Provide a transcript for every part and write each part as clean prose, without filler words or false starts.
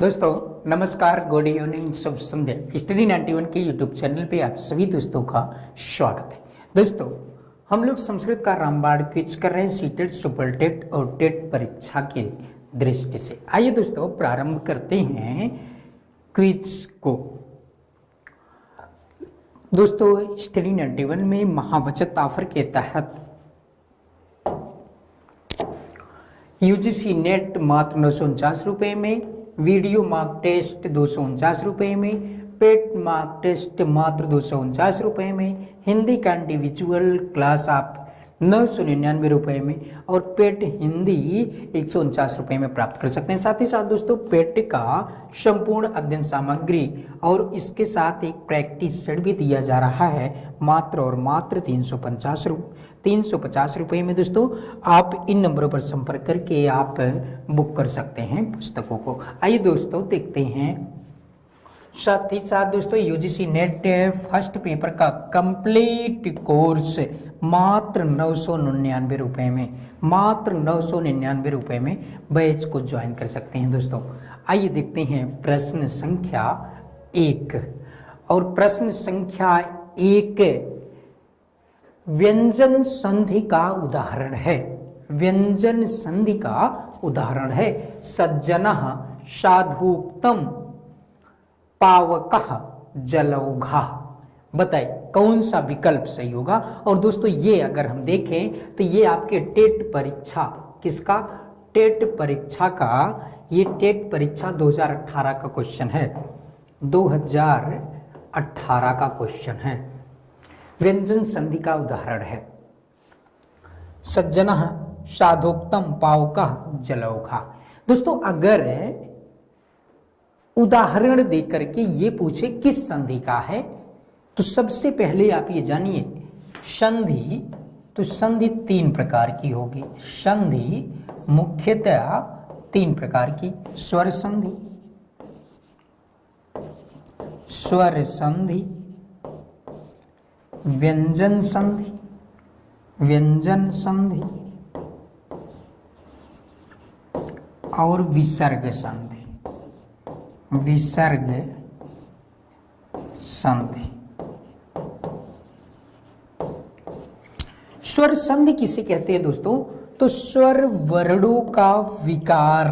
दोस्तों नमस्कार, good evening, शुभ संध्या। Study 91 के यूट्यूब चैनल पे आप सभी दोस्तों का स्वागत है। दोस्तों हम लोग संस्कृत का रामबाण क्विज कर रहे हैं सीटेट, सुपर टेट और टेट परीक्षा के दृष्टि से। आइए दोस्तों प्रारंभ करते हैं क्विज को। दोस्तों स्टडी 91 में महाबचत ऑफर के तहत यूजीसी नेट मात्र 949 रुपये में, वीडियो मार्क टेस्ट 249 रुपये में, पेट मार्क टेस्ट मात्र 249 रुपये में, हिंदी का इंडिविजुअल क्लास आप 999 रुपये में और पेट हिंदी 149 रुपये में प्राप्त कर सकते हैं। साथ ही साथ दोस्तों पेट का संपूर्ण अध्ययन सामग्री और इसके साथ एक प्रैक्टिस सेट भी दिया जा रहा है मात्र और मात्र 350 रुपये में। दोस्तों आप इन नंबरों पर संपर्क करके आप बुक कर सकते हैं पुस्तकों को। आइए दोस्तों देखते हैं। साथ ही साथ दोस्तों यूजीसी नेट फर्स्ट पेपर का कंप्लीट कोर्स मात्र 999 रुपये में, मात्र 999 रुपये में बैच को ज्वाइन कर सकते हैं। दोस्तों आइए देखते हैं प्रश्न संख्या 1। और प्रश्न संख्या 1 व्यंजन संधि का उदाहरण है। व्यंजन संधि का उदाहरण है सज्जनः साधुक्तम पावकः जलौघा। बताइए कौन सा विकल्प सही होगा। और दोस्तों ये अगर हम देखें तो ये आपके टेट परीक्षा, किसका, टेट परीक्षा का, ये टेट परीक्षा 2018 का क्वेश्चन है, 2018 का क्वेश्चन है। व्यंजन संधि का उदाहरण है सज्जनः साधोक्तम पावकः जलौघा। दोस्तों अगर उदाहरण देकर के ये पूछे किस संधि का है तो सबसे पहले आप ये जानिए संधि, तो संधि 3 प्रकार की होगी। संधि मुख्यतः 3 प्रकार की, स्वर संधि, स्वर संधि, व्यंजन संधि, व्यंजन संधि और विसर्ग संधि, विसर्ग संधि। स्वर संधि किसे कहते हैं दोस्तों, तो स्वर वर्णों का विकार,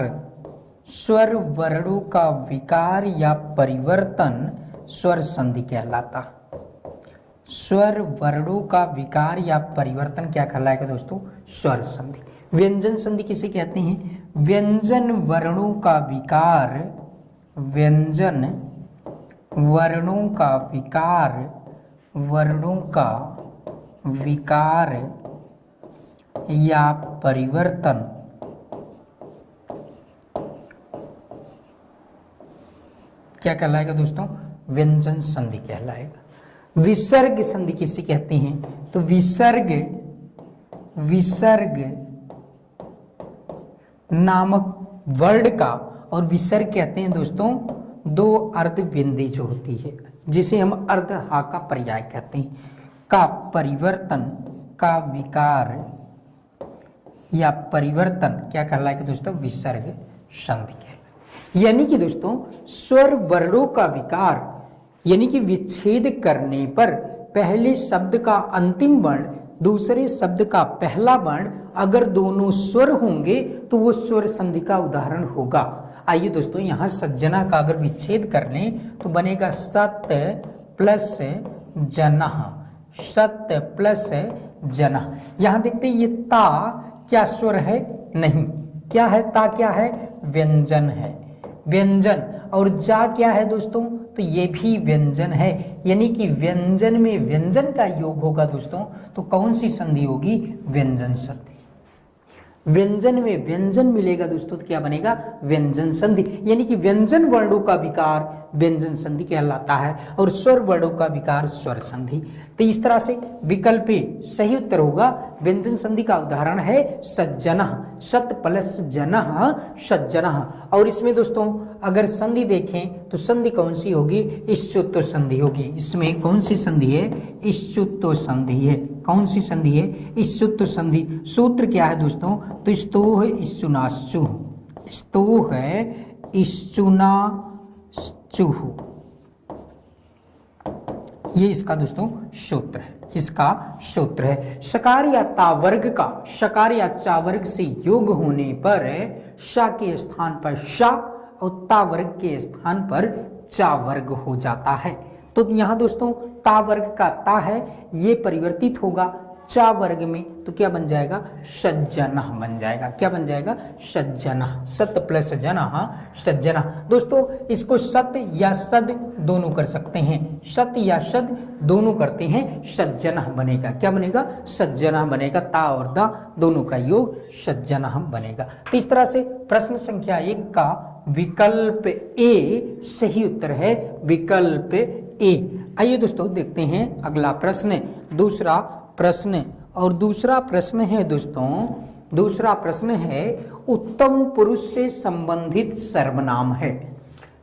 स्वर वर्णों का विकार या परिवर्तन स्वर संधि कहलाता। स्वर वर्णों का विकार या परिवर्तन क्या कहलाएगा दोस्तों, स्वर संधि। व्यंजन संधि किसे कहते हैं, व्यंजन वर्णों का विकार, व्यंजन वर्णों का विकार, वर्णों का विकार या परिवर्तन क्या कहलाएगा दोस्तों, व्यंजन संधि कहलाएगा। विसर्ग संधि किसे कहते हैं, तो विसर्ग, विसर्ग नामक वर्ड का, और विसर्ग कहते हैं दोस्तों 2 अर्ध बिंदी जो होती है जिसे हम अर्ध हा का पर्याय कहते हैं, का परिवर्तन, का विकार या परिवर्तन क्या कहलाएगा दोस्तों, विसर्ग संधि कहलाएगा। यानी कि दोस्तों स्वर वर्णों का विकार यानी कि विच्छेद करने पर पहले शब्द का अंतिम वर्ण दूसरे शब्द का पहला वर्ण अगर दोनों स्वर होंगे तो वो स्वर संधि का उदाहरण होगा। आइए दोस्तों यहाँ सज्जना का अगर विच्छेद कर लें तो बनेगा सत प्लस जनः, सत प्लस जनः। यहाँ देखते हैं ये ता क्या स्वर है, नहीं, क्या है, ता क्या है, व्यंजन है, व्यंजन। और जा क्या है दोस्तों, तो ये भी व्यंजन है। यानी कि व्यंजन में व्यंजन का योग होगा दोस्तों, तो कौन सी संधि होगी, व्यंजन संधि। व्यंजन में व्यंजन मिलेगा दोस्तों तो क्या बनेगा, व्यंजन संधि। यानी कि व्यंजन वर्णों का विकार व्यंजन संधि कहलाता है और स्वर वर्णों का विकार स्वर संधि। तो इस तरह से विकल्प सही उत्तर होगा। व्यंजन संधि का उदाहरण है सज्जनः, सत प्लस जनः सज्जनः। और इसमें दोस्तों अगर संधि देखें तो संधि कौन सी होगी, इष्टुत्व संधि होगी। इसमें कौन सी संधि है, इष्टुत्व संधि है। कौन सी संधि है, इष्टुत्व संधि। सूत्र क्या है दोस्तों, तो स्तोह इष्टुनाश्चु, स्तोह इश्चुना चूहू, ये इसका दोस्तों सूत्र है, इसका सूत्र है। शकार या तावर्ग का शकार या चावर्ग से योग होने पर शा के स्थान पर शा और तावर्ग के स्थान पर चावर्ग हो जाता है। तो यहाँ दोस्तों ता वर्ग का ता है, ये परिवर्तित होगा चा वर्ग में, तो क्या बन जाएगा, सज्जना बन जाएगा। क्या बन जाएगा, सज्जना। सत प्लस जना सज्जना। दोस्तों इसको सत या सद दोनों कर सकते हैं, सत या सद दोनों करते हैं, सज्जना बनेगा। क्या बनेगा, सज्जना बनेगा। ता और दा दोनों का योग सज्जना बनेगा। तो इस तरह से प्रश्न संख्या 1 का विकल्प ए सही उत्तर है, विकल्प ए। आइए दोस्तों देखते हैं अगला प्रश्न, दूसरा प्रश्न। और दूसरा प्रश्न है दोस्तों, दूसरा प्रश्न है उत्तम पुरुष से संबंधित सर्वनाम है।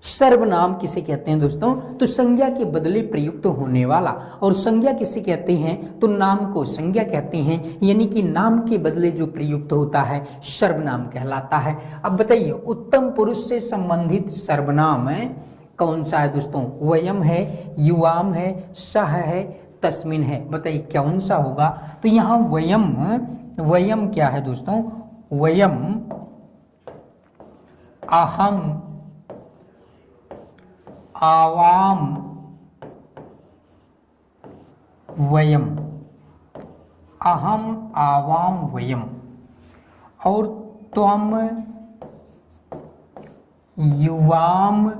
सर्वनाम किसे कहते हैं दोस्तों, तो संज्ञा के बदले प्रयुक्त होने वाला। और संज्ञा किसे कहते हैं, तो नाम को संज्ञा कहते हैं, यानी कि नाम के बदले जो प्रयुक्त होता है सर्वनाम कहलाता है। अब बताइए उत्तम पुरुष से संबंधित सर्वनाम है कौन सा है दोस्तों, वयम है, युवाम है, सह है, तस्मिन है। बताइए कौन सा होगा, तो यहाँ वयम, वयम क्या है दोस्तों, वयम अहम, आवाम, वयम, अहम आवाम वयम। और त्वम युवाम,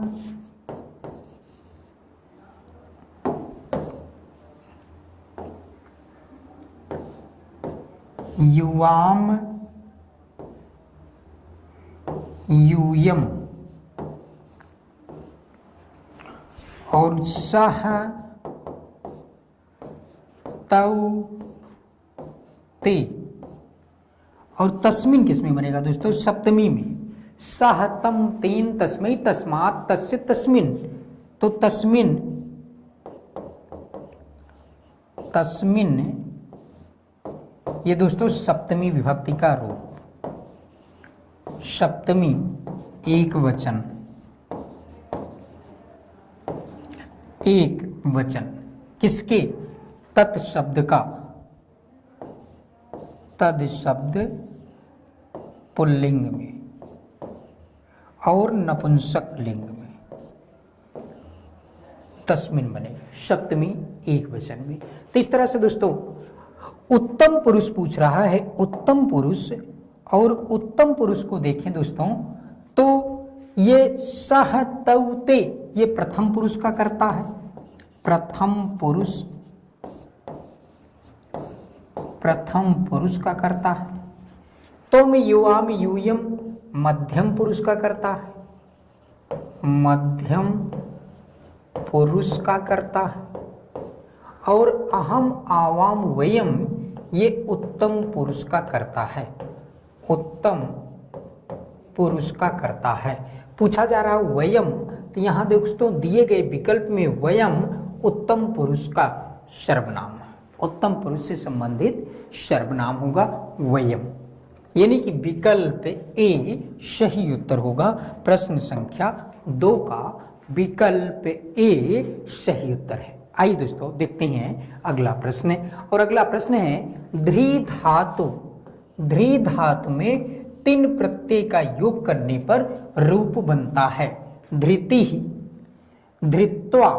युवाम, यूयम। और सह तौ ते। और तस्मिन किसमें बनेगा दोस्तों, सप्तमी में। सह तम तेन तस्मै तस्मात् तस्य तस्मिन। तो तस्मिन, तस्मिन ये दोस्तों सप्तमी विभक्ति का रूप, सप्तमी एक वचन, एक वचन किसके, तत् शब्द का, तद शब्द पुल्लिंग में और नपुंसक लिंग में तस्मिन बनेगा, सप्तमी एक वचन में। तो इस तरह से दोस्तों उत्तम पुरुष पूछ रहा है, उत्तम पुरुष। और उत्तम पुरुष को देखें दोस्तों तो ये सह तौते, ये प्रथम पुरुष का करता है, प्रथम पुरुष, प्रथम पुरुष का करता है। तो में युवाम यूयम मध्यम पुरुष का करता है, मध्यम पुरुष का करता है। और अहम आवाम वयम ये उत्तम पुरुष का करता है, उत्तम पुरुष का करता है। पूछा जा रहा है वयम, तो यहाँ दोस्तों दिए गए विकल्प में वयम उत्तम पुरुष का सर्वनाम है, उत्तम पुरुष से संबंधित सर्वनाम होगा वयम, यानी कि विकल्प ए सही उत्तर होगा। प्रश्न संख्या 2 का विकल्प ए सही उत्तर है। आइए दोस्तों देखते हैं अगला प्रश्न। और अगला प्रश्न है ध्री धातु, ध्री धातु में 3 प्रत्यय का योग करने पर रूप बनता है। धृति, धृत्वा,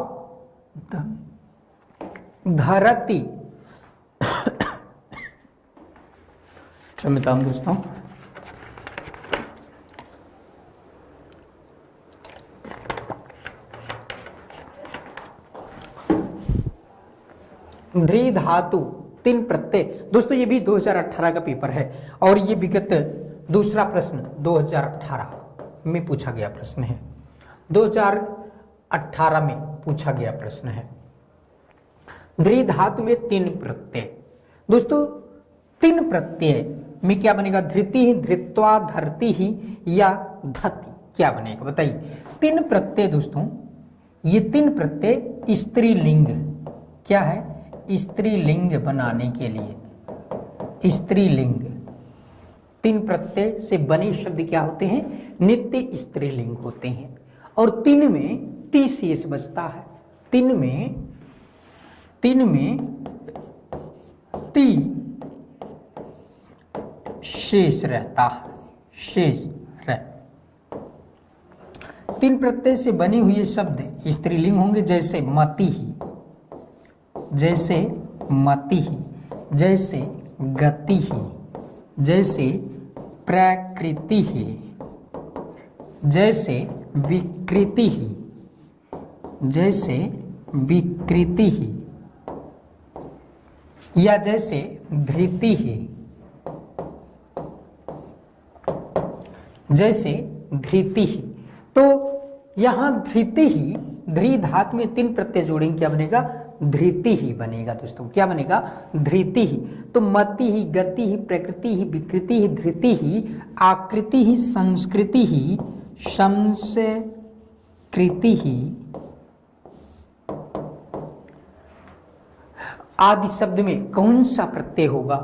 धरति। क्षम्यताम दोस्तों, ध्री धातु 3 प्रत्यय। दोस्तों ये भी 2018 का पेपर है और ये विगत दूसरा प्रश्न 2018 में पूछा गया प्रश्न है, 2018 में पूछा गया प्रश्न है। ध्री धातु में 3 प्रत्यय। दोस्तों 3 प्रत्यय में क्या बनेगा, धृति ही, धृत्वा, धरती ही या धति, क्या बनेगा बताइए। 3 प्रत्यय दोस्तों, ये 3 प्रत्यय स्त्रीलिंग, क्या है, स्त्रीलिंग बनाने के लिए, स्त्रीलिंग तीन प्रत्यय से बने शब्द क्या होते हैं? नित्य स्त्रीलिंग होते हैं। और तीन में ती शेष बचता है, तीन में ती शेष रहता है, शेष रह। तीन प्रत्यय से बने हुए शब्द स्त्रीलिंग होंगे, जैसे मति ही, जैसे मति ही, जैसे गति ही, जैसे प्रकृति ही, जैसे विकृति ही, जैसे विकृति ही, या जैसे धृति ही, जैसे धृति ही। तो यहां धृति ही, धृ धात में तीन प्रत्यय जोड़ेंगे, क्या बनेगा? धृति ही बनेगा दोस्तों। क्या बनेगा? धृति ही। तो मति ही, गति ही, प्रकृति ही, विकृति ही, धृति ही, आकृति ही, संस्कृति ही, संस्कृति ही आदि शब्द में कौन सा प्रत्यय होगा?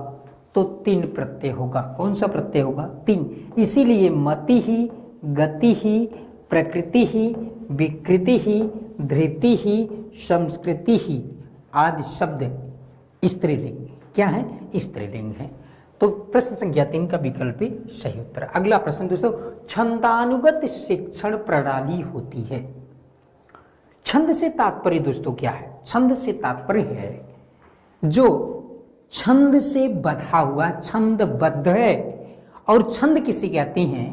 तो तीन प्रत्यय होगा। कौन सा प्रत्यय होगा? तीन। इसीलिए मति ही, गति ही, प्रकृति ही, विकृति ही, धृति ही, संस्कृति ही आदि शब्द स्त्रीलिंग क्या है? स्त्रीलिंग है। तो प्रश्न संख्या 3 का विकल्प सही उत्तर। अगला प्रश्न दोस्तों, छंदानुगत शिक्षण प्रणाली होती है। छंद से तात्पर्य दोस्तों क्या है? छंद से तात्पर्य है जो छंद से बधा हुआ, छंदबद्ध है। और छंद किसे कहते हैं?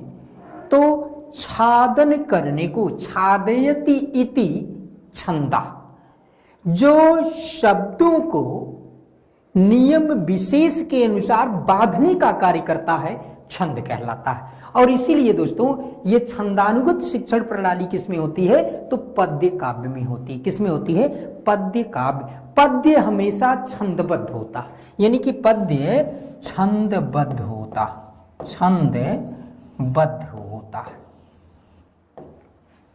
तो छादन करने को, छादयति इति छंदा, जो शब्दों को नियम विशेष के अनुसार बांधने का कार्य करता है, छंद कहलाता है। और इसीलिए दोस्तों ये छंदानुगत शिक्षण प्रणाली किसमें होती है? तो पद्य काव्य में होती है। किसमें होती है? पद्य काव्य। पद्य हमेशा छंदबद्ध होता, यानी कि पद्य छंदबद्ध होता, छंदबद्ध होता है,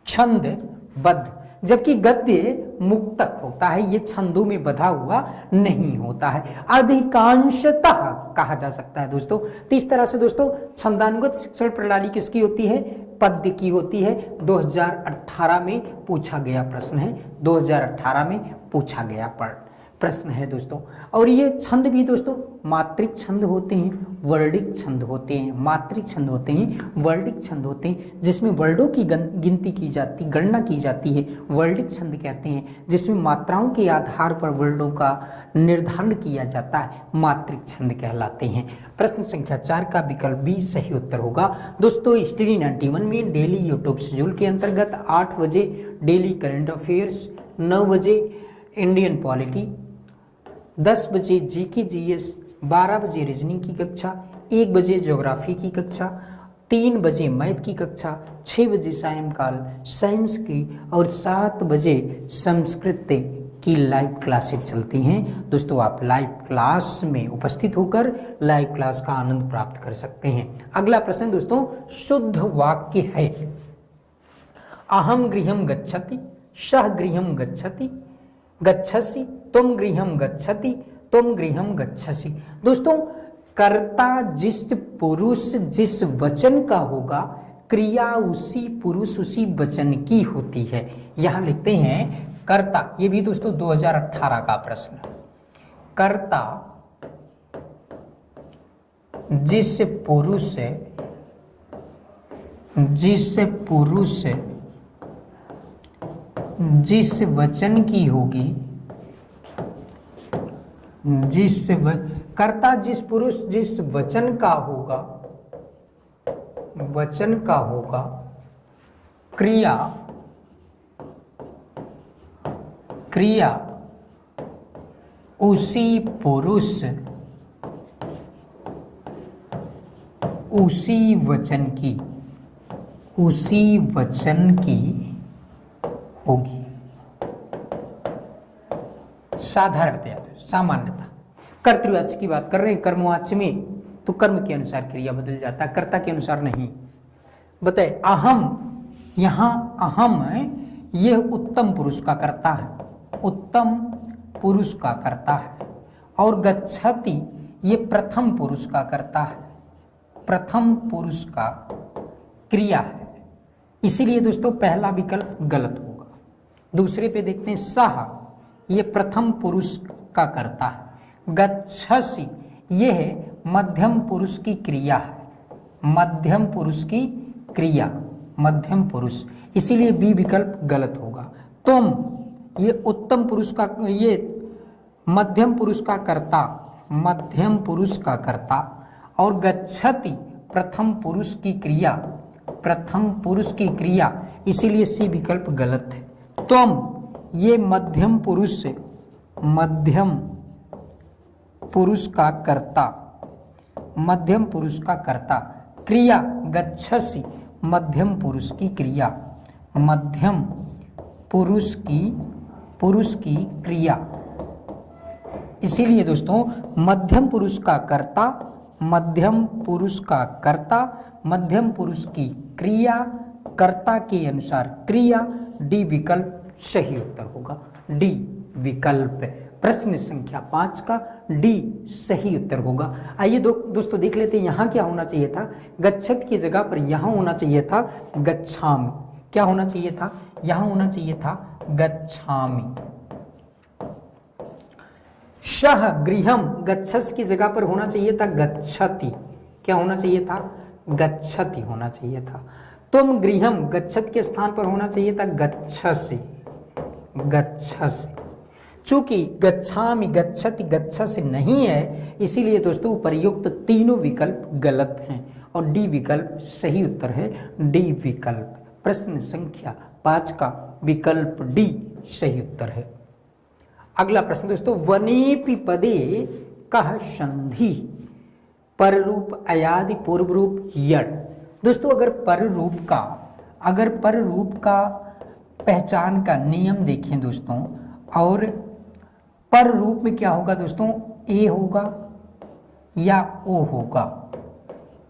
छंदबद्ध। जबकि गद्य मुक्तक होता है, ये छंदों में बधा हुआ नहीं होता है, अधिकांशतः कहा जा सकता है दोस्तों। तो इस तरह से दोस्तों छंदानुगत शिक्षण प्रणाली किसकी होती है? पद्य की होती है। 2018 में पूछा गया प्रश्न है, 2018 में पूछा गया प्रश्न है दोस्तों। और ये छंद भी दोस्तों मात्रिक छंद होते हैं, वर्णिक छंद होते हैं। मात्रिक छंद होते हैं, वर्णिक छंद होते हैं, जिसमें वर्णों की गिनती की जाती, गणना की जाती है, वर्णिक छंद कहते हैं। जिसमें मात्राओं के आधार पर वर्णों का निर्धारण किया जाता है, मात्रिक छंद कहलाते हैं। प्रश्न संख्या 4 का विकल्प भी सही उत्तर होगा दोस्तों। स्टडी 91 में डेली यूट्यूब शेड्यूल के अंतर्गत 8 बजे डेली करंट अफेयर्स, 9 बजे इंडियन पॉलिटी, 10 बजे जीके जीएस, 12 बजे रीजनिंग की कक्षा, 1 बजे ज्योग्राफी की कक्षा, 3 बजे मैथ की कक्षा, 6 बजे सायंकाल साइंस की और 7 बजे संस्कृत की लाइव क्लासेज चलती हैं। दोस्तों आप लाइव क्लास में उपस्थित होकर लाइव क्लास का आनंद प्राप्त कर सकते हैं। अगला प्रश्न दोस्तों शुद्ध वाक्य है। अहम गृहम गच्छति, सह गृहम गच्छति, गच्छसि, तुम गृहम गच्छति, तुम गृहम गच्छसि। दोस्तों कर्ता जिस पुरुष जिस वचन का होगा, क्रिया उसी पुरुष उसी वचन की होती है। यहां लिखते हैं कर्ता, ये भी दोस्तों 2018 का प्रश्न। कर्ता जिस पुरुष जिस वचन की होगी, कर्ता जिस पुरुष जिस वचन का होगा, वचन का होगा, क्रिया उसी पुरुष उसी वचन की होगी। साधारणतया सामान्यता कर्तृवाच्य की बात कर रहे हैं, कर्मवाच्य में तो कर्म के अनुसार क्रिया बदल जाता है, कर्ता के अनुसार नहीं। बताए अहम, यहां अहम यह उत्तम पुरुष का कर्ता है, उत्तम पुरुष का कर्ता है। और गच्छति ये प्रथम पुरुष का कर्ता है, प्रथम पुरुष का क्रिया है, इसीलिए दोस्तों पहला विकल्प गलत होगा। दूसरे पे देखते हैं सह, ये प्रथम पुरुष का कर्ता है। गच्छसि, यह मध्यम पुरुष की क्रिया है, मध्यम पुरुष की क्रिया, मध्यम पुरुष, इसीलिए बी विकल्प गलत होगा। तुम, ये उत्तम पुरुष का, ये मध्यम पुरुष का कर्ता, मध्यम पुरुष का कर्ता, और गच्छति प्रथम पुरुष की क्रिया, प्रथम पुरुष की क्रिया, इसीलिए सी विकल्प गलत है। तुम, ये मध्यम पुरुष से, मध्यम पुरुष का कर्ता, मध्यम पुरुष का कर्ता, क्रिया गच्छसि मध्यम पुरुष की क्रिया, मध्यम पुरुष की क्रिया, इसीलिए दोस्तों मध्यम पुरुष का कर्ता, मध्यम पुरुष का कर्ता, मध्यम पुरुष की क्रिया, कर्ता के अनुसार क्रिया, डी विकल्प सही उत्तर होगा। डी विकल्प, प्रश्न संख्या 5 का डी सही उत्तर होगा। आइए दोस्तों देख लेते हैं यहाँ क्या होना चाहिए था। गच्छत की जगह पर यहाँ होना चाहिए था गच्छामि। क्या होना चाहिए था? यहाँ होना चाहिए था गच्छामि। शह गृहम, गच्छस की जगह पर होना चाहिए था गच्छति। क्या होना चाहिए था? गच्छति होना चाहिए था। तुम गृहम, गच्छत के स्थान पर होना चाहिए था गच्छसि, गच्छसि। चूंकि गच्छामि, गच्छति, गच्छसि नहीं है, इसीलिए दोस्तों उपर्युक्त तीनों विकल्प गलत हैं और डी विकल्प सही उत्तर है। डी विकल्प, प्रश्न संख्या 5 का विकल्प डी सही उत्तर है। अगला प्रश्न दोस्तों, वनेपि पदे कः संधि, पररूप अयादि पूर्व रूप यड़। दोस्तों अगर पर रूप का पहचान का नियम देखें दोस्तों, और पर रूप में क्या होगा दोस्तों? ए होगा या ओ होगा।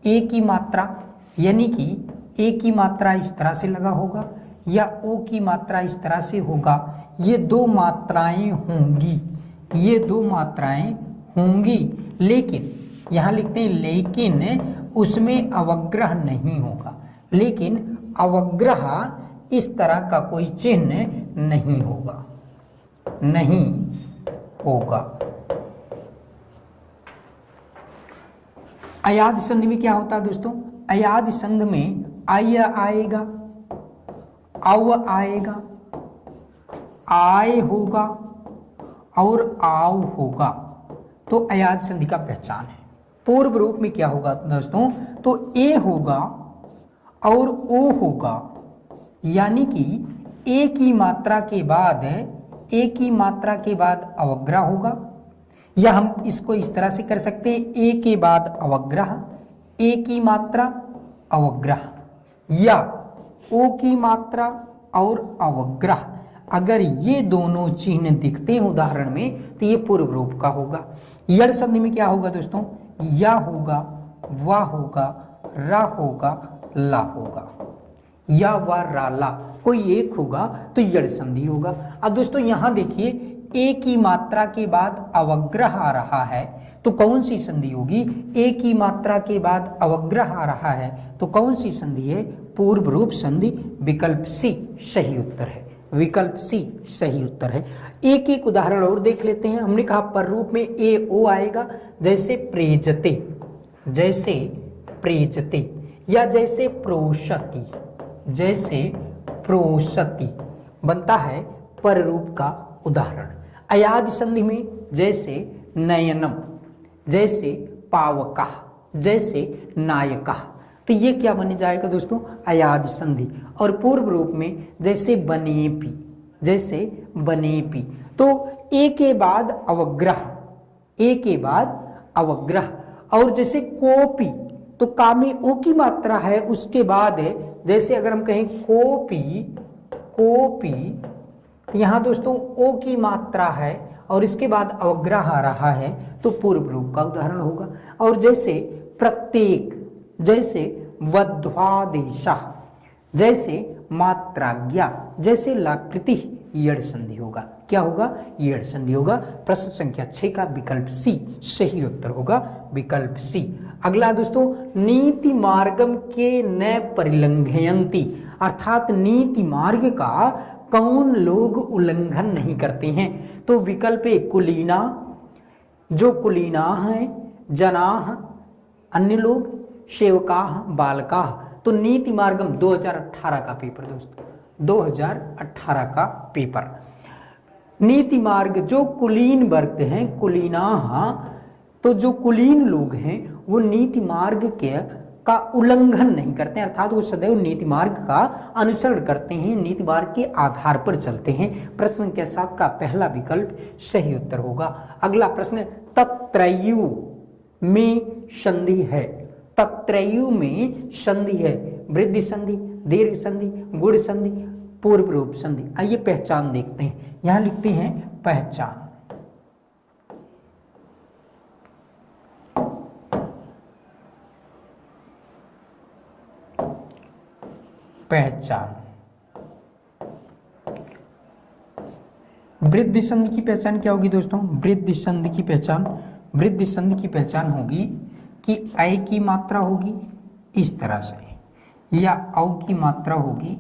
ए की मात्रा, यानी कि ए की मात्रा इस तरह से लगा होगा या ओ की मात्रा इस तरह से होगा। ये दो मात्राएं होंगी, ये दो मात्राएं होंगी, लेकिन यहाँ लिखते हैं लेकिन उसमें अवग्रह नहीं होगा। लेकिन अवग्रह इस तरह का कोई चिन्ह नहीं होगा, नहीं होगा। अयाद संधि में क्या होता है दोस्तों? अयाद संधि में आय आएगा, अव आएगा, आय होगा और आव होगा, तो अयाद संधि का पहचान है। पूर्व रूप में क्या होगा दोस्तों? तो ए होगा और ओ होगा, यानी कि ए की मात्रा के बाद, ए की मात्रा के बाद अवग्रह होगा, या हम इसको इस तरह से कर सकते हैं, ए के बाद अवग्रह, ए की मात्रा अवग्रह, या ओ की मात्रा और अवग्रह। अगर ये दोनों चिन्ह दिखते हैं उदाहरण में तो ये पूर्व रूप का होगा। यड़ संधि में क्या होगा दोस्तों? या होगा, वा होगा, रा होगा, ला होगा, या वा रा ला, कोई एक होगा तो यड़ संधि होगा। अब दोस्तों यहाँ देखिए, ए की मात्रा के बाद अवग्रह आ रहा है तो कौन सी संधि होगी? ए की मात्रा के बाद अवग्रह आ रहा है तो कौन सी संधि है? पूर्व रूप संधि। विकल्प सी सही उत्तर है, विकल्प सी सही उत्तर है। एक एक उदाहरण और देख लेते हैं। हमने कहा पर रूप में ए ओ आएगा, जैसे प्रेजते, जैसे प्रेजते, या जैसे प्रोशति, जैसे प्रोशति बनता है पर रूप का उदाहरण। अयाद संधि में जैसे नयनम, जैसे पावका, जैसे नायका, तो ये क्या बन जाएगा दोस्तों? अयाद संधि। और पूर्व रूप में जैसे बनेपी, जैसे बनेपी, तो ए के बाद अवग्रह, ए के बाद अवग्रह। और जैसे कोपी, तो का में ओ की मात्रा है, उसके बाद जैसे अगर हम कहें कोपी, कोपी, तो यहाँ दोस्तों ओ की मात्रा है और इसके बाद अवग्रह आ रहा है तो पूर्व रूप का उदाहरण होगा। और जैसे प्रत्येक, जैसे वध्वादेशः, जैसे मात्राज्ञा, जैसे लाकृति, यड़ संधि होगा। क्या होगा? यड़ संधि होगा। प्रश्न संख्या 6 का विकल्प सी सही उत्तर होगा, विकल्प सी। अगला दोस्तों, नीति मार्गम के न परिलंघयन्ति, अर्थात नीति मार्ग का कौन लोग उल्लंघन नहीं करते हैं? तो विकल्प ए कुलीना, जो कुलीना है, जनाह, अन्य लोग, सेवकाह, बालकाह। तो नीति मार्गम 2018 का पेपर दोस्तों, 2018 का पेपर। नीति मार्ग जो कुलीन वर्ग हैं, कुलीनाह, तो जो कुलीन लोग हैं वो नीति मार्ग का उल्लंघन नहीं करते हैं, अर्थात वो सदैव नीति मार्ग का अनुसरण करते हैं, नीति मार्ग के आधार पर चलते हैं। प्रश्न संख्या 7 का पहला विकल्प सही उत्तर होगा। अगला प्रश्न, तत्रयु में संधि है, तत्रयु में संधि है, वृद्धि संधि, दीर्घ संधि, गुण संधि, पूर्व रूप संधि। आइए पहचान देखते हैं। यहां लिखते हैं पहचान। पहचान, वृद्धि संधि की पहचान क्या होगी दोस्तों? वृद्धि संधि की पहचान, वृद्धि संधि की पहचान होगी कि ऐ की मात्रा होगी इस तरह से, या औ की मात्रा होगी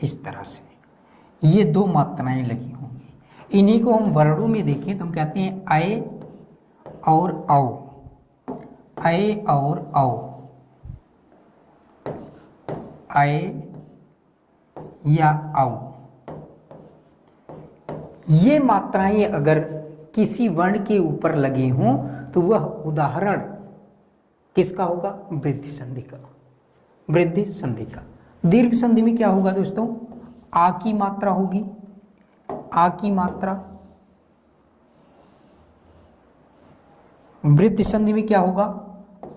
इस तरह से, ये दो मात्राएं लगी होंगी। इन्हीं को हम वर्णों में देखें तो हम कहते हैं ऐ और औ, ऐ और औ, ऐ या औ। ये मात्राएं अगर किसी वर्ण के ऊपर लगे हों तो वह उदाहरण किसका होगा? वृद्धि संधि का, वृद्धि संधि का। दीर्घ संधि में क्या होगा दोस्तों? आ की मात्रा होगी, आ की मात्रा। वृद्धि संधि में क्या होगा?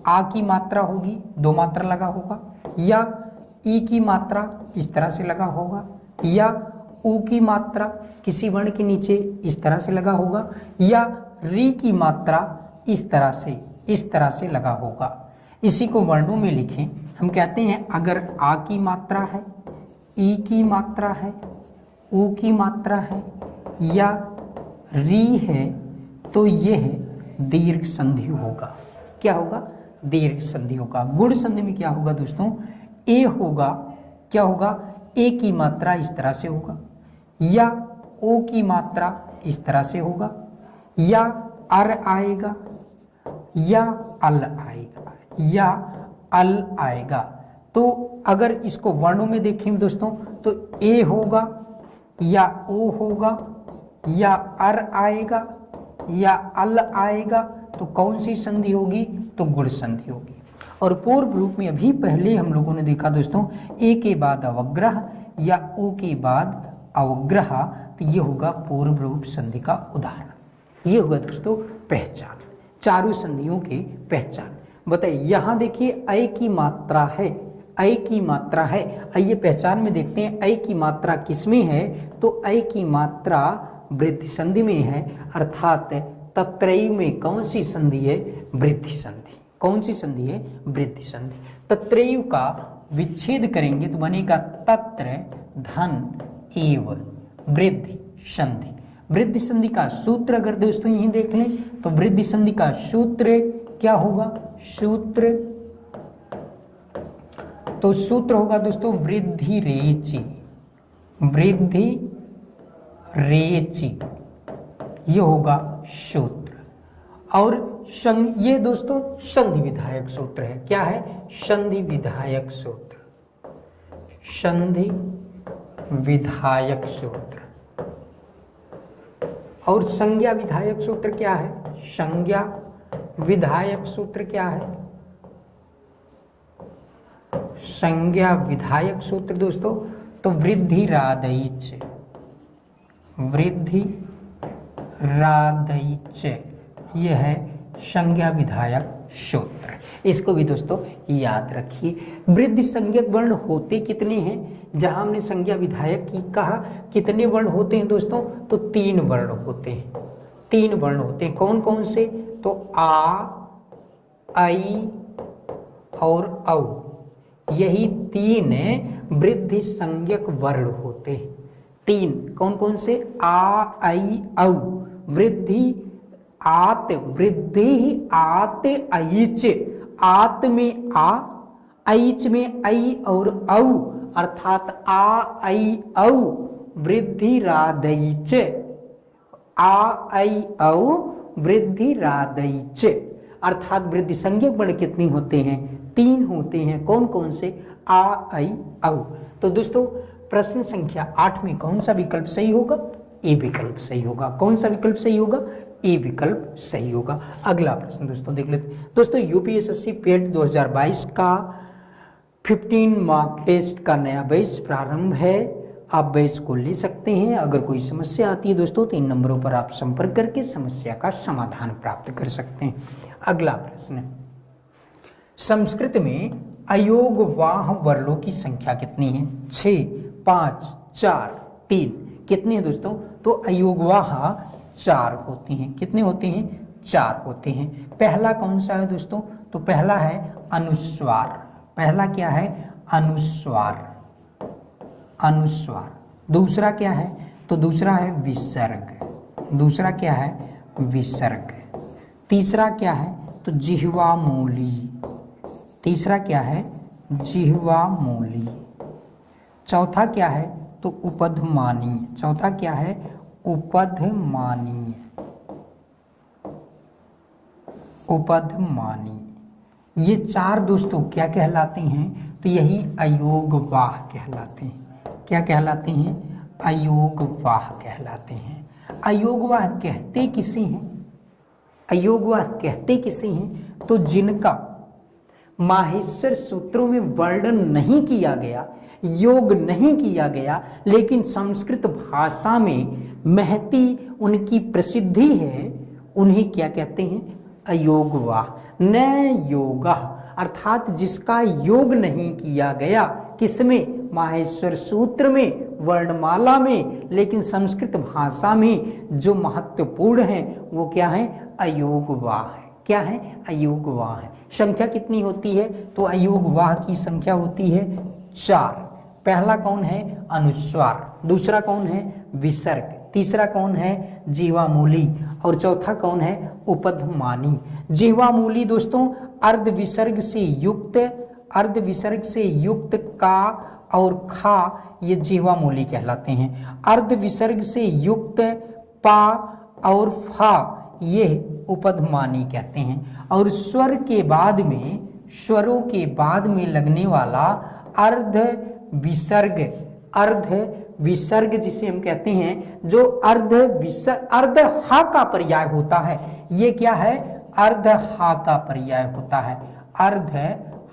आ की मात्रा होगी, दो मात्रा लगा होगा, या ई की मात्रा इस तरह से लगा होगा, या ऊ की मात्रा किसी वर्ण के नीचे इस तरह से लगा होगा, या री की मात्रा इस तरह से लगा होगा। इसी को वर्णों में लिखें, हम कहते हैं अगर आ की मात्रा है, ई की मात्रा है, ऊ की मात्रा है, या री है, तो यह दीर्घ संधि होगा। क्या होगा? दीर्घ संधि होगा। गुण संधि में क्या होगा दोस्तों? ए होगा, क्या होगा? ए की मात्रा इस तरह से होगा, या ओ की मात्रा इस तरह से होगा, या अर आएगा, या अल आएगा, या अल आएगा। तो अगर इसको वर्णों में देखें दोस्तों तो ए होगा, या ओ होगा, या अर आएगा, या अल आएगा, तो कौन सी संधि होगी? तो गुण संधि होगी। और पूर्व रूप में अभी पहले हम लोगों ने देखा दोस्तों, ए के बाद अवग्रह या ओ के बाद अवग्रह, तो ये होगा पूर्व रूप संधि का उदाहरण। ये होगा दोस्तों पहचान, चारों संधियों के पहचान। बताइए, यहाँ देखिए ऐ की मात्रा है, ऐ की मात्रा है। आइए पहचान में देखते हैं ऐ की मात्रा किसमें है? तो ऐ की मात्रा वृद्धि संधि में है, अर्थात तत्रयु में कौन सी संधि है? वृद्धि संधि। कौन सी संधि है? वृद्धि संधि। तत्रयु का विच्छेद करेंगे तो बनेगा तत्र धन एव वृद्धि संधि। वृद्धि संधि का सूत्र अगर दोस्तों यहीं देख लें तो वृद्धि संधि का सूत्र क्या होगा? सूत्र तो सूत्र होगा दोस्तों वृद्धि रेचि, वृद्धि रेचि, ये होगा सूत्र। और ये दोस्तों संधि विधायक सूत्र है। क्या है? संधि विधायक सूत्र, संधि विधायक सूत्र। और संज्ञा विधायक सूत्र क्या है? संज्ञा विधायक सूत्र क्या है? संज्ञा विधायक सूत्र दोस्तों तो वृद्धि रादैच, वृद्धि रादैच, यह है संज्ञा विधायक सूत्र। इसको भी दोस्तों याद रखिए। वृद्धि संज्ञक वर्ण होते कितने हैं? जहां हमने संज्ञा विधायक की कहा, कितने वर्ण होते हैं दोस्तों? तो 3 वर्ण होते हैं, 3 वर्ण होते हैं। कौन कौन से? तो आ, आई और औ, यही 3 वृद्धि संज्ञक वर्ण होते हैं। तीन कौन कौन से? आ, ऐ, औ। वृद्धि आत, वृद्धि आत, ऐच। आत में आ, ऐच में ऐ और औ, अर्थात आ, ऐ, औ वृद्धि रादैच। आ, ऐ, औ वृद्धि रादैच, अर्थात वृद्धि संज्ञक वर्ण कितनी होते हैं? तीन होते हैं। कौन कौन से? आ, ऐ, औ। तो दोस्तों प्रश्न संख्या 8 में कौन सा विकल्प सही होगा? ए विकल्प सही होगा। कौन सा विकल्प सही होगा? ए विकल्प सही होगा। अगला प्रश्न दोस्तों देख लेते हैं। दोस्तों यूपीएसएससी पेट 2022 का 15 मार्क टेस्ट का नया बैच प्रारंभ है। आप बैच को ले सकते हैं। अगर कोई समस्या आती है दोस्तों तो इन नंबरों पर आप संपर्क करके समस्या का समाधान प्राप्त कर सकते हैं। अगला प्रश्न, संस्कृत में अयोगवाह वर्णों की संख्या कितनी है? 6, 5, 4, 3। कितनी है दोस्तों? तो अयोगवाह 4 होती हैं। कितने होते हैं? 4 होते हैं। पहला कौन सा है दोस्तों? तो पहला है अनुस्वार। पहला क्या है? अनुस्वार। अनुस्वार। दूसरा क्या है? तो दूसरा है विसर्ग। दूसरा क्या है? विसर्ग। तीसरा क्या है? तो जिह्वामूली। तीसरा क्या है? जिह्वामूली। चौथा क्या है? तो उपधमानीय। चौथा क्या है? उपधमानीय। उपधमानीय। ये 4 दोस्तों क्या कहलाते हैं? तो यही अयोगवाह कहलाते हैं। क्या कहलाते हैं? अयोगवाह कहलाते हैं। अयोगवाह कहते किसे हैं? अयोगवाह कहते किसे हैं? तो जिनका माहेश्वर सूत्रों में वर्णन नहीं किया गया, योग नहीं किया गया, लेकिन संस्कृत भाषा में महती उनकी प्रसिद्धि है, उन्हें क्या कहते हैं? अयोगवाह। न योगा, अर्थात जिसका योग नहीं किया गया, किसमें? माहेश्वर सूत्र में, वर्णमाला में, लेकिन संस्कृत भाषा में जो महत्वपूर्ण है वो क्या है? अयोगवाह है। क्या है? अयोगवाह है। संख्या कितनी होती है? तो अयोगवाह की संख्या होती है 4। पहला कौन है? अनुस्वार। दूसरा कौन है? विसर्ग। तीसरा कौन है? जीवामूली। और चौथा कौन है? उपधमानी। जीवामूली दोस्तों अर्ध विसर्ग से युक्त, अर्ध विसर्ग से युक्त का और खा, ये जीवामूली कहलाते हैं। अर्ध विसर्ग से युक्त पा और फा, ये उपधमानी कहते हैं। और स्वर के बाद में, स्वरों के बाद में लगने वाला अर्ध विसर्ग, अर्ध विसर्ग जिसे हम कहते हैं, जो अर्ध विसर्ग, अर्ध हा का पर्याय होता है, ये क्या है? अर्ध हा का पर्याय होता है। अर्ध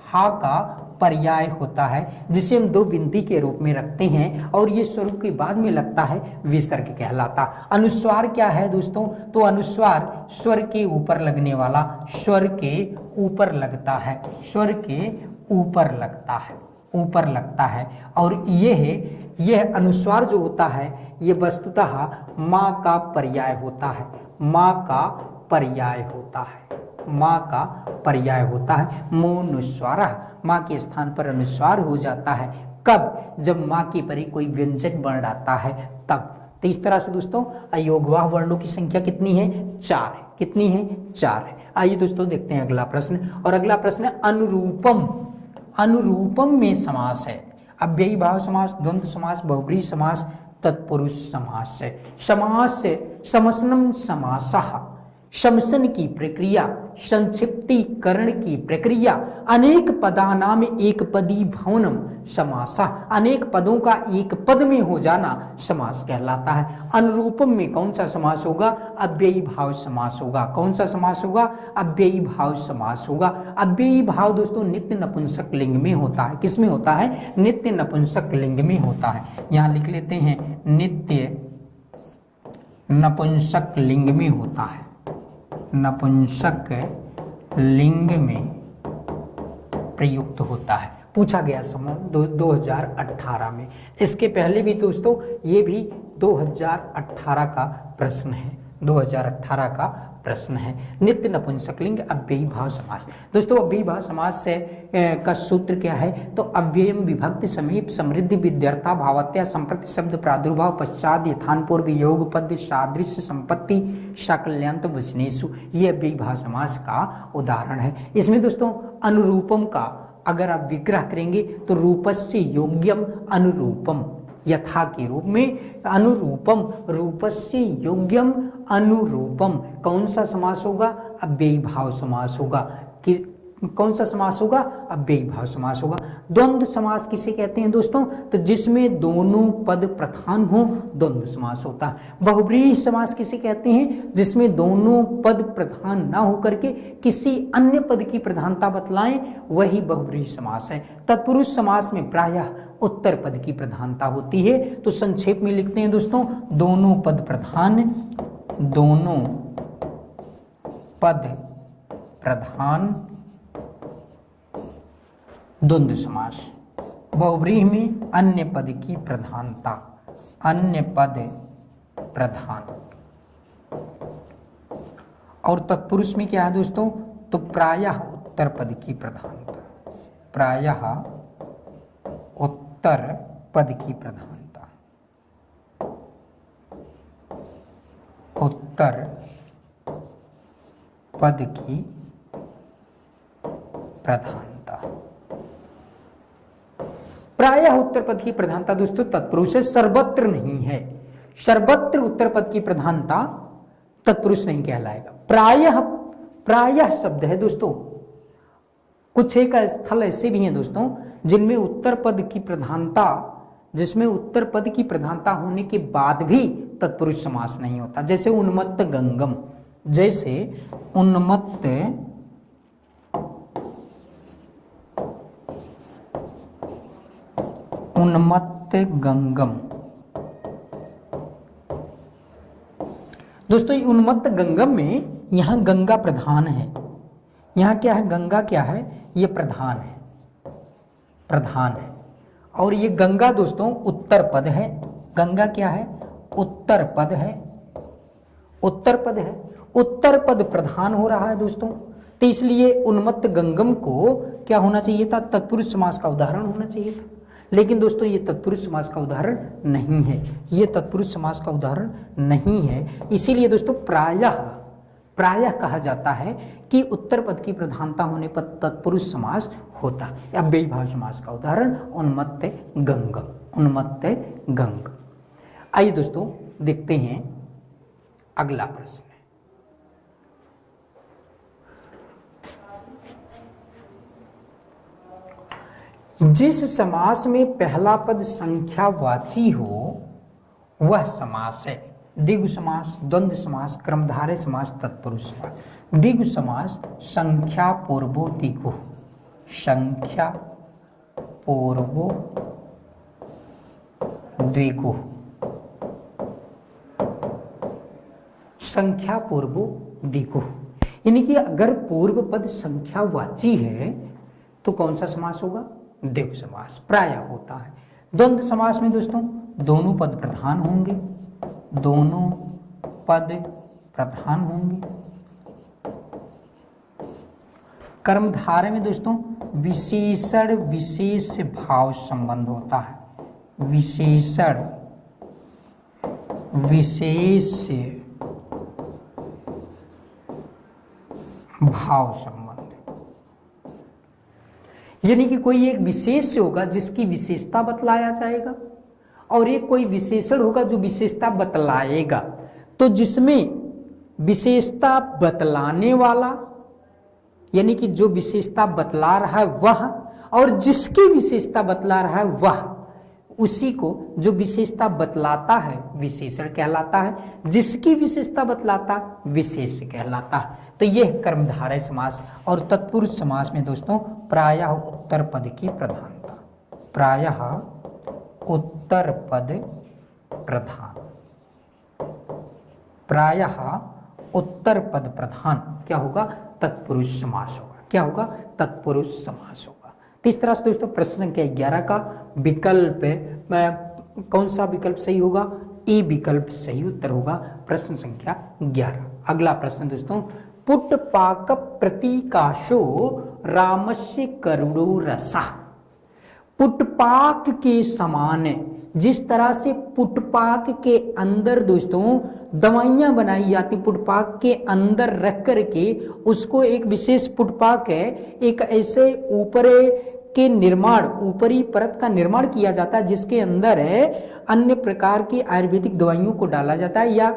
हा का पर्याय होता है, जिसे हम 2 बिंदी के रूप में रखते हैं और ये स्वरों के बाद में लगता है, विसर्ग कहलाता। अनुस्वार क्या है दोस्तों? तो अनुस्वार स्वर के ऊपर लगने वाला, स्वर के ऊपर लगता है, स्वर के ऊपर लगता है, ऊपर लगता है। और यह अनुस्वार जो होता है ये वस्तुतः माँ का पर्याय होता है। माँ का पर्याय होता है, माँ का पर्याय होता है। मोनुस्वार, माँ के स्थान पर अनुस्वार हो जाता है। कब? जब माँ के परे कोई व्यंजन वर्ण आता है तब। तो इस तरह से दोस्तों अयोगवाह वर्णों की संख्या कितनी है? 4 है। कितनी है? 4 है। आइए दोस्तों देखते हैं अगला प्रश्न। और अगला प्रश्न है अनुरूपम। अनुरूपम में समास है। अव्ययी भाव समास, द्वंद्व समास, बहुब्रीहि समास, तत्पुरुष समास है। समास समसनम समासः, शमसन की प्रक्रिया, संक्षिप्तीकरण की प्रक्रिया, अनेक पदानाम एक पदी भवनम समासा, अनेक पदों का एक पद में हो जाना समास कहलाता है। अनुरूपम में कौन सा समास होगा? अव्ययी भाव समास होगा। कौन सा समास होगा? अव्ययी भाव समास होगा। अव्ययी भाव दोस्तों नित्य नपुंसक लिंग में होता है। किस में होता है? नित्य नपुंसक लिंग में होता है। यहाँ लिख लेते हैं, नित्य नपुंसक लिंग में होता है। नपुंसक लिंग में प्रयुक्त होता है। पूछा गया समय 2018 में। इसके पहले भी दोस्तों ये भी 2018 का प्रश्न है। 2018 का प्रश्न है। नित्य नपुंसकलिंग अव्ययी भाव समास। दोस्तों अव्ययी भाव समास से का सूत्र क्या है? तो अव्ययम विभक्ति समीप समृद्धि विद्यर्था भावत्या संप्रति शब्द प्रादुर्भाव पश्चात यथान पूर्व योग पद सादृश्य संपत्ति साकल्यांत वचनेषु, ये अव्ययी भाव समास का उदाहरण है। इसमें दोस्तों अनुरूपम का अगर आप विग्रह करेंगे तो रूपस्य योग्यम अनुरूपम, यथा के रूप में अनुरूपम, रूपस्य योग्यम अनुरूपम, कौन सा समास होगा? अव्ययी भाव समास होगा। कि कौन सा समास होगा? अव्ययी भाव समास होगा। द्वंद्व समास किसे कहते हैं दोस्तों? तो जिसमें दोनों पद प्रधान हो द्वंद्व समास होता है। बहुव्रीहि समास किसे कहते हैं? जिसमें दोनों पद प्रधान ना होकर के किसी अन्य पद की प्रधानता बतलाएं, वही बहुव्रीहि समास है। तत्पुरुष समास में प्रायः उत्तर पद की प्रधानता होती है। तो संक्षेप में लिखते हैं दोस्तों, दोनों पद प्रधान, दोनों पद प्रधान द्वंद्व समास। बहुव्रीहि में अन्य पद की प्रधानता, अन्य पद प्रधान। और तत्पुरुष में क्या है दोस्तों? तो प्रायः उत्तर पद की प्रधानता, प्रायः उत्तर पद की प्रधानता, उत्तर पद की प्रधानता। प्रायः उत्तर पद की प्रधानता दोस्तों तत्पुरुष है, सर्वत्र नहीं है। सर्वत्र उत्तर पद की प्रधानता तत्पुरुष नहीं कहलाएगा। प्रायः, प्रायः शब्द है दोस्तों। कुछ एक स्थल ऐसे भी हैं दोस्तों जिनमें उत्तर पद की प्रधानता, जिसमें उत्तर पद की प्रधानता होने के बाद भी तत्पुरुष समास नहीं होता। जैसे उन्मत्त गंगम, जैसे उन्मत्त उन्मत्त गंगम। दोस्तों उन्मत्त गंगम में यहां गंगा प्रधान है। यहां क्या है? गंगा क्या है? ये प्रधान है, प्रधान है। और ये गंगा दोस्तों उत्तर पद है। गंगा क्या है? उत्तर पद है, उत्तर पद है। उत्तर पद प्रधान हो रहा है दोस्तों, तो इसलिए उन्मत्त गंगम को क्या होना चाहिए था? तत्पुरुष समास का उदाहरण होना चाहिए था। लेकिन दोस्तों ये तत्पुरुष समास का उदाहरण नहीं है, ये तत्पुरुष समास का उदाहरण नहीं है। इसीलिए दोस्तों प्रायः, प्रायः कहा जाता है कि उत्तर पद की प्रधानता होने पर तत्पुरुष समास होता है। अव्ययी भाव समास का उदाहरण उन्मत्त गंगम, उन्मत्त गंग। आइए दोस्तों देखते हैं अगला प्रश्न। जिस समास में पहला पद संख्यावाची हो वह समास है। द्विगु समास, द्वंद्व समास, क्रमधारय समास, तत्पुरुष समास। द्विगु समास संख्या पूर्वो द्विगु, संख्या पूर्वो द्विगु, संख्या पूर्वो द्विगु। यानी कि अगर पूर्व पद संख्यावाची है तो कौन सा समास होगा? द्विगु समास प्रायः होता है। द्वंद्व समास में दोस्तों दोनों पद प्रधान होंगे, दोनों पद प्रधान होंगे। कर्मधारय में दोस्तों विशेषण विशेष भाव संबंध होता है, विशेषण विशेष भाव संबंध। यानी कि कोई एक विशेष होगा जिसकी विशेषता बतलाया जाएगा और एक कोई विशेषण होगा जो विशेषता बतलाएगा। तो जिसमें विशेषता बतलाने वाला यानी कि जो विशेषता बतला रहा है वह, और जिसकी विशेषता बतला रहा है वह, उसी को जो विशेषता बतलाता है विशेषण कहलाता है, जिसकी विशेषता बतलाता विशेष कहलाता है। तो यह कर्मधारय समास। और तत्पुरुष समास में दोस्तों प्रायः उत्तर पद की प्रधानता, प्रायः उत्तर पद प्रधान, प्रायः उत्तर पद प्रधान क्या होगा? तत्पुरुष समास होगा। क्या होगा? तत्पुरुष समास होगा। तो इस तरह से दोस्तों प्रश्न संख्या 11 का विकल्प कौन सा विकल्प सही होगा? ए विकल्प सही उत्तर होगा। प्रश्न संख्या 11। अगला प्रश्न दोस्तों, पुटपाक प्रतीकाशो रामस्य करुणो रसः। पुटपाक के समान, जिस तरह से पुटपाक के अंदर दोस्तों दवाइयां बनाई जाती, पुटपाक के अंदर रख करके उसको एक विशेष पुटपाक है, एक ऐसे ऊपर के निर्माण, ऊपरी परत का निर्माण किया जाता है जिसके अंदर है अन्य प्रकार की आयुर्वेदिक दवाइयों को डाला जाता है या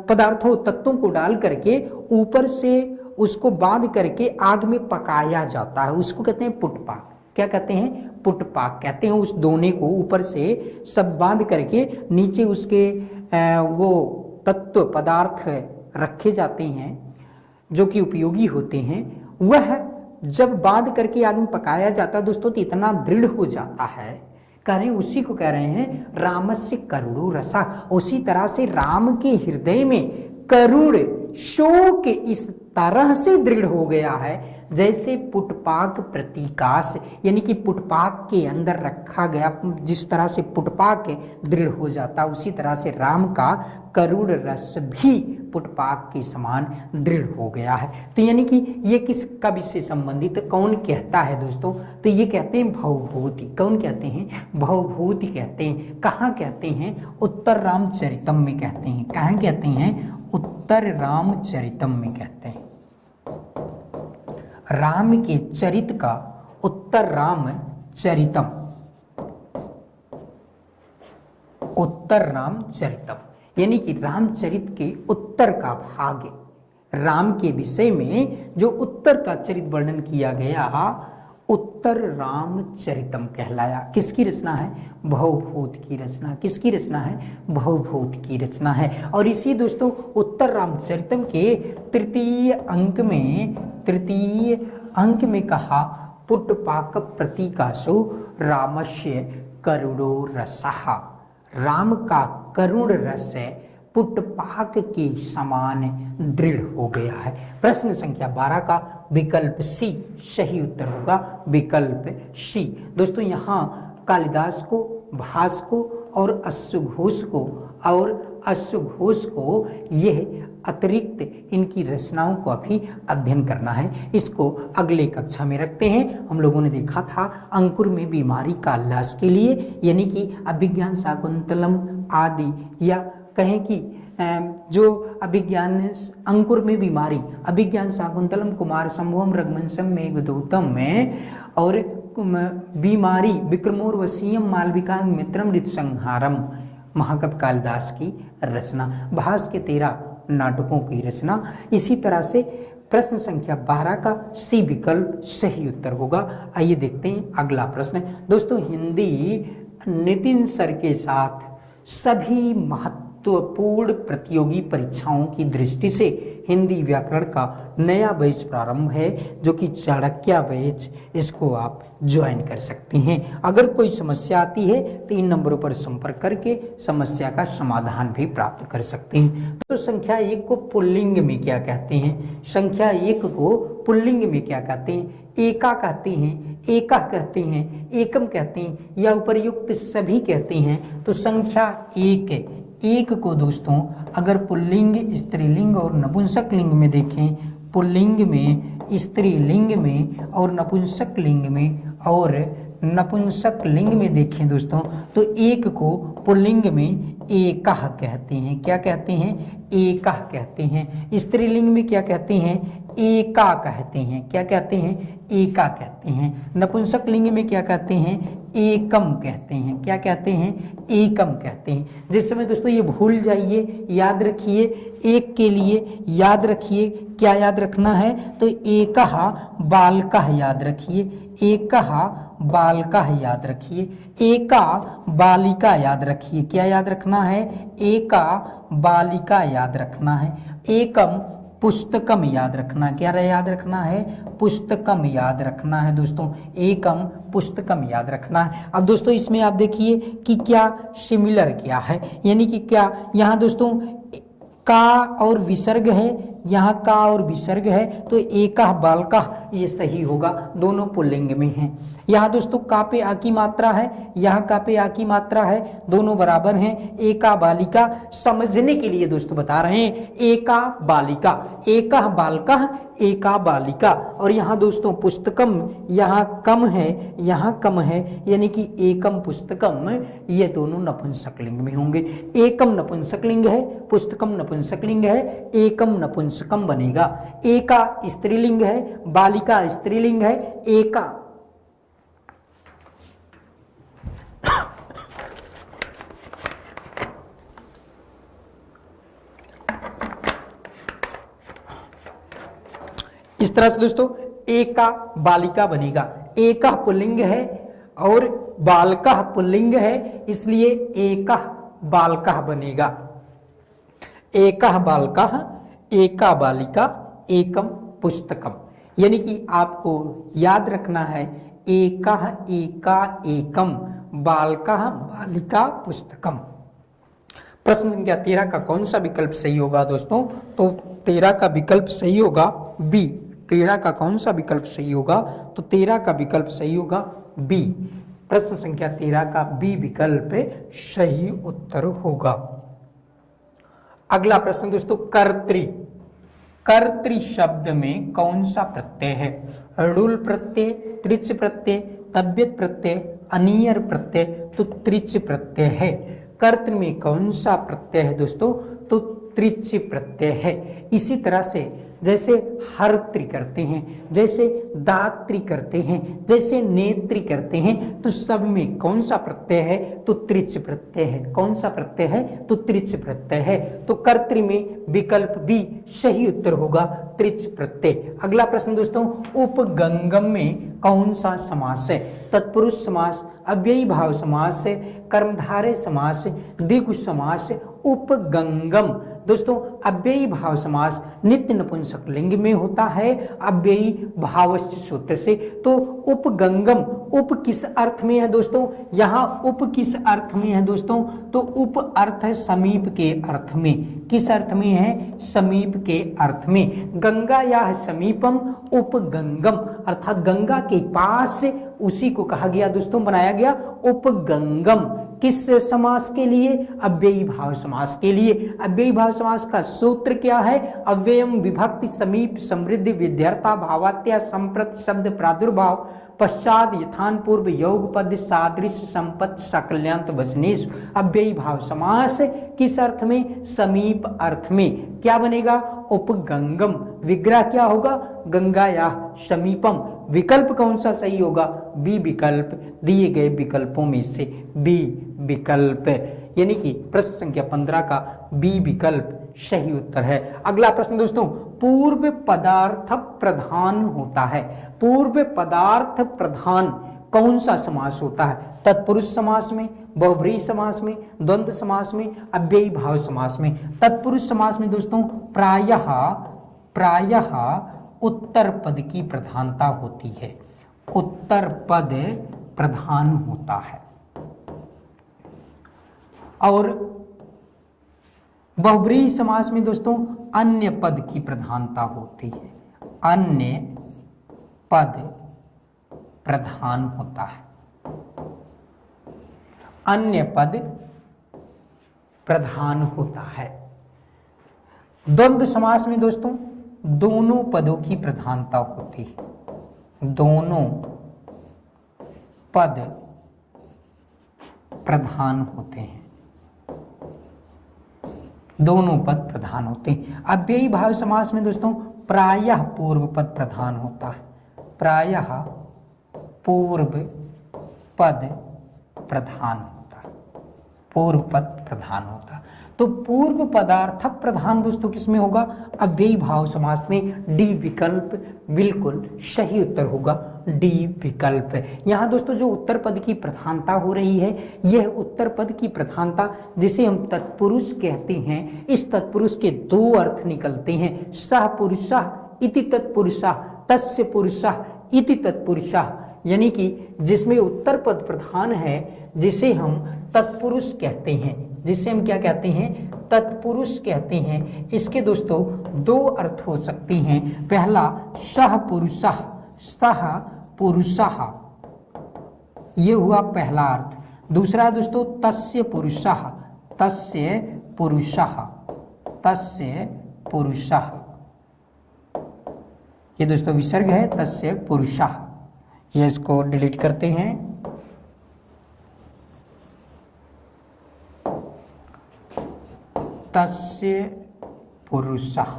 पदार्थों तत्वों को डाल करके ऊपर से उसको बांध करके आग में पकाया जाता है, उसको कहते हैं पुटपाक। क्या कहते हैं? पुटपाक कहते हैं। उस दोने को ऊपर से सब बांध करके नीचे उसके वो तत्व पदार्थ रखे जाते हैं जो कि उपयोगी होते हैं, वह जब बांध करके आग में पकाया जाता है दोस्तों तो इतना दृढ़ हो जाता है, कह रहे हैं उसी को कह रहे हैं रामस्य करुणो रसा। उसी तरह से राम के हृदय में करुण शोक इस तरह से दृढ़ हो गया है जैसे पुटपाक प्रतीकाश, यानी कि पुटपाक के अंदर रखा गया जिस तरह से पुटपाक दृढ़ हो जाता, उसी तरह से राम का करुण रस भी पुटपाक के समान दृढ़ हो गया है। तो यानी कि ये किस कवि से संबंधित, कौन कहता है दोस्तों? तो ये कहते हैं भवभूति। कौन कहते हैं? भवभूति कहते हैं। कहाँ कहते हैं? उत्तर रामचरितम में कहते हैं। कहाँ कहते हैं? उत्तर रामचरितम में कहते हैं। राम के चरित का उत्तर रामचरितम, उत्तर रामचरितम यानी कि रामचरित के उत्तर का भाग, राम के विषय में जो उत्तर का चरित वर्णन किया गया उत्तर रामचरितम कहलाया। किसकी रचना है? भवभूत की रचना। किसकी रचना है? भवभूत की रचना है। और इसी दोस्तों उत्तर रामचरितम के तृतीय अंक में कहा पुटपाक प्रतीकाशो रामस्य करुणो रसः। राम का करुण रस पुटपाक के समान दृढ़ हो गया है। प्रश्न संख्या 12 का विकल्प सी सही उत्तर होगा। विकल्प सी। दोस्तों यहाँ कालिदास को, भास को और अश्वघोष को यह अतिरिक्त इनकी रचनाओं को भी अध्ययन करना है। इसको अगले कक्षा में रखते हैं। हम लोगों ने देखा था अंकुर में बीमारी कालिदास के लिए, यानी कि अभिज्ञान शाकुंतलम आदि, या कहें कि जो अभिज्ञान अंकुर में बीमारी, अभिज्ञान शाकुंतलम कुमार संभवम रघुवंशम मेघदूतम में, और बीमारी विक्रमोर्वशीयम मालविका मित्रम ऋतुसंहारम, महाकवि कालिदास की रचना। भास के 13 नाटकों की रचना। इसी तरह से प्रश्न संख्या 12 का सी विकल्प सही उत्तर होगा। आइए देखते हैं अगला प्रश्न। दोस्तों हिंदी नितिन सर के साथ सभी महत्वपूर्ण प्रतियोगी परीक्षाओं की दृष्टि से हिंदी व्याकरण का नया बैच प्रारंभ है जो कि चाणक्य बैच, इसको आप ज्वाइन कर सकते हैं। अगर कोई समस्या आती है तो इन नंबरों पर संपर्क करके समस्या का समाधान भी प्राप्त कर सकते हैं। तो संख्या 1 को पुल्लिंग में क्या कहते हैं? संख्या 1 को पुल्लिंग में क्या कहते हैं? एका कहते हैं, एका कहते हैं, एकम कहते हैं, या उपर्युक्त सभी कहते हैं। तो संख्या 1 को दोस्तों अगर पुल्लिंग, स्त्रीलिंग और नपुंसक लिंग में देखें, पुल्लिंग में, स्त्रीलिंग में और नपुंसक लिंग में देखें दोस्तों, तो 1 को पुल्लिंग में एकः कहते हैं। क्या कहते हैं? एकः कहते हैं। स्त्रीलिंग में क्या कहते हैं? एका कहते हैं। क्या कहते हैं? एका कहते हैं। नपुंसक लिंग में क्या कहते हैं? एकम कहते हैं। क्या कहते हैं? एकम कहते हैं। जिस समय दोस्तों ये भूल जाइए, याद रखिए, एक के लिए याद रखिए, क्या याद रखना है? तो एकः बालकः याद रखिए, एकः बालकः याद रखिए, एका बालिका याद रखिए। क्या याद रखना है? एका बालिका याद रखना है। एकम पुस्तकम याद रखना। क्या याद रखना है? पुस्तकम याद रखना है दोस्तों। एकम पुस्तकम याद रखना है। अब दोस्तों इसमें आप देखिए कि क्या सिमिलर क्या है, यानी कि क्या यहाँ दोस्तों का और विसर्ग है, यहाँ का और विसर्ग है, तो एकः बालकः ये सही होगा। दोनों पुल्लिंग में हैं। यहाँ दोस्तों का पे आ की मात्रा है, यहाँ का पे आ की मात्रा है, दोनों बराबर हैं। एका बालिका, समझने के लिए दोस्तों बता रहे हैं, एका बालिका, एका बालका, एका बालिका। और यहाँ दोस्तों पुस्तकम, यहाँ कम है, यहाँ कम है, यानी कि एकम पुस्तकम, ये दोनों नपुंसकलिंग में होंगे। एकम नपुंसकलिंग है, पुस्तकम नपुंसकलिंग है, एकम नपुंसकम बनेगा। एका स्त्रीलिंग है, बालिका स्त्रीलिंग है, एका इस तरह से दोस्तों एका बालिका बनेगा। एका पुल्लिंग है और बालका पुल्लिंग है, इसलिए एका बालका बनेगा। एका बालका, एका बालिका, एकम पुस्तकम। यानी कि आपको याद रखना है, एका एका एकम, बालका बालिका पुस्तकम। प्रश्न संख्या 13 का कौन सा विकल्प सही होगा दोस्तों? तो 13 का विकल्प सही होगा बी। 13 का कौन सा विकल्प सही होगा? तो 13 का विकल्प सही होगा बी। प्रश्न संख्या 13 का बी विकल्प सही उत्तर होगा। अगला प्रश्न दोस्तों, कर्तृ। कर्तृ शब्द में कौन सा प्रत्यय है? ऋल प्रत्यय, त्रिच प्रत्यय, तद्धित प्रत्यय, अनियर प्रत्यय। तो त्रिच प्रत्यय है। कर्तृ में कौन सा प्रत्यय है दोस्तों? तो त्रिच प्रत्यय है। इसी तरह से जैसे हर्तृ करते हैं, जैसे दात्री करते हैं, जैसे नेत्री करते हैं, तो सब में कौन सा प्रत्यय है? तो त्रिच प्रत्यय है। कौन सा प्रत्यय है? तो त्रिच प्रत्यय है। तो कर्तृ में विकल्प बी सही उत्तर होगा, त्रिच प्रत्यय। अगला प्रश्न दोस्तों, उपगंगम में कौन सा समास है? तत्पुरुष समास, अव्ययी भाव समास, कर्मधारय समास, द्विगु समास, उपगंगम। दोस्तों अव्ययी भाव समास नित्य नपुंसक लिंग में होता है, अव्ययी भावस्य सूत्र से। तो उपगंगम, उप किस अर्थ में है दोस्तों? यहाँ उप किस अर्थ में है दोस्तों? तो उप अर्थ है समीप के अर्थ में। किस अर्थ में है? समीप के अर्थ में। गंगा या समीपम उपगंगम, अर्थात गंगा के पास, उसी को कहा गया दोस्तों, बनाया गया उपगंगम। किस समास के लिए? अव्ययी भाव समास के लिए। अव्ययी भाव समास का सूत्र क्या है? अव्ययम विभक्ति समीप समृद्धि विध्यर्था भावात्या संप्रत शब्द प्रादुर्भाव पश्चात यथान पूर्व योग पद सादृश्य संपत्ति सकल्यांत वचनेश। अव्ययी भाव समास किस अर्थ में? समीप अर्थ में। क्या बनेगा? उपगंगम। विग्रह क्या होगा? गंगा या समीपम। विकल्प कौन सा सही होगा? बी विकल्प। दिए गए विकल्पों में से बी विकल्प, यानी कि प्रश्न संख्या 15 का बी विकल्प सही उत्तर है। अगला प्रश्न दोस्तों, पूर्व पदार्थ प्रधान होता है। पूर्व पदार्थ प्रधान कौन सा समास होता है? तत्पुरुष समास में, बहुव्रीहि समास में, द्वंद्व समास में, अव्ययी भाव समास में। तत्पुरुष समास में दोस्तों प्रायः उत्तर पद की प्रधानता होती है। उत्तर पद प्रधान होता है। और बहुव्रीहि समास में दोस्तों अन्य पद की प्रधानता होती है। अन्य पद प्रधान होता है। अन्य पद प्रधान होता है। द्वंद्व समास में दोस्तों दोनों पदों की प्रधानता होती है। दोनों पद प्रधान होते हैं। दोनों पद प्रधान होते हैं। अव्ययी भाव समास में दोस्तों प्रायः पूर्व पद प्रधान होता है। प्रायः पूर्व पद प्रधान होता है। पूर्व पद प्रधान होता है। तो पूर्व पदार्थ प्रधान दोस्तों किसमें होगा? अव्ययी भाव समास में। डी विकल्प बिल्कुल सही उत्तर होगा, डी विकल्प। यहाँ दोस्तों जो उत्तर पद की प्रधानता हो रही है, यह उत्तर पद की प्रधानता जिसे हम तत्पुरुष कहते हैं, इस तत्पुरुष के दो अर्थ निकलते हैं। सह पुरुषः इति तत्पुरुषः, तस्य पुरुषः इति तत्पुरुषः। यानी कि जिसमें उत्तर पद प्रधान है, जिसे हम तत्पुरुष कहते हैं, जिसे हम क्या कहते हैं? तत्पुरुष कहते हैं। इसके दोस्तों दो अर्थ हो सकते हैं। पहला सह पुरुषः, सह पुरुषः, ये हुआ पहला अर्थ। दूसरा दोस्तों तस्य पुरुषः, तस्य पुरुषः, तस्य पुरुषः, ये दोस्तों विसर्ग है तस्य पुरुषः। ये इसको डिलीट करते हैं। तस्य पुरुषः,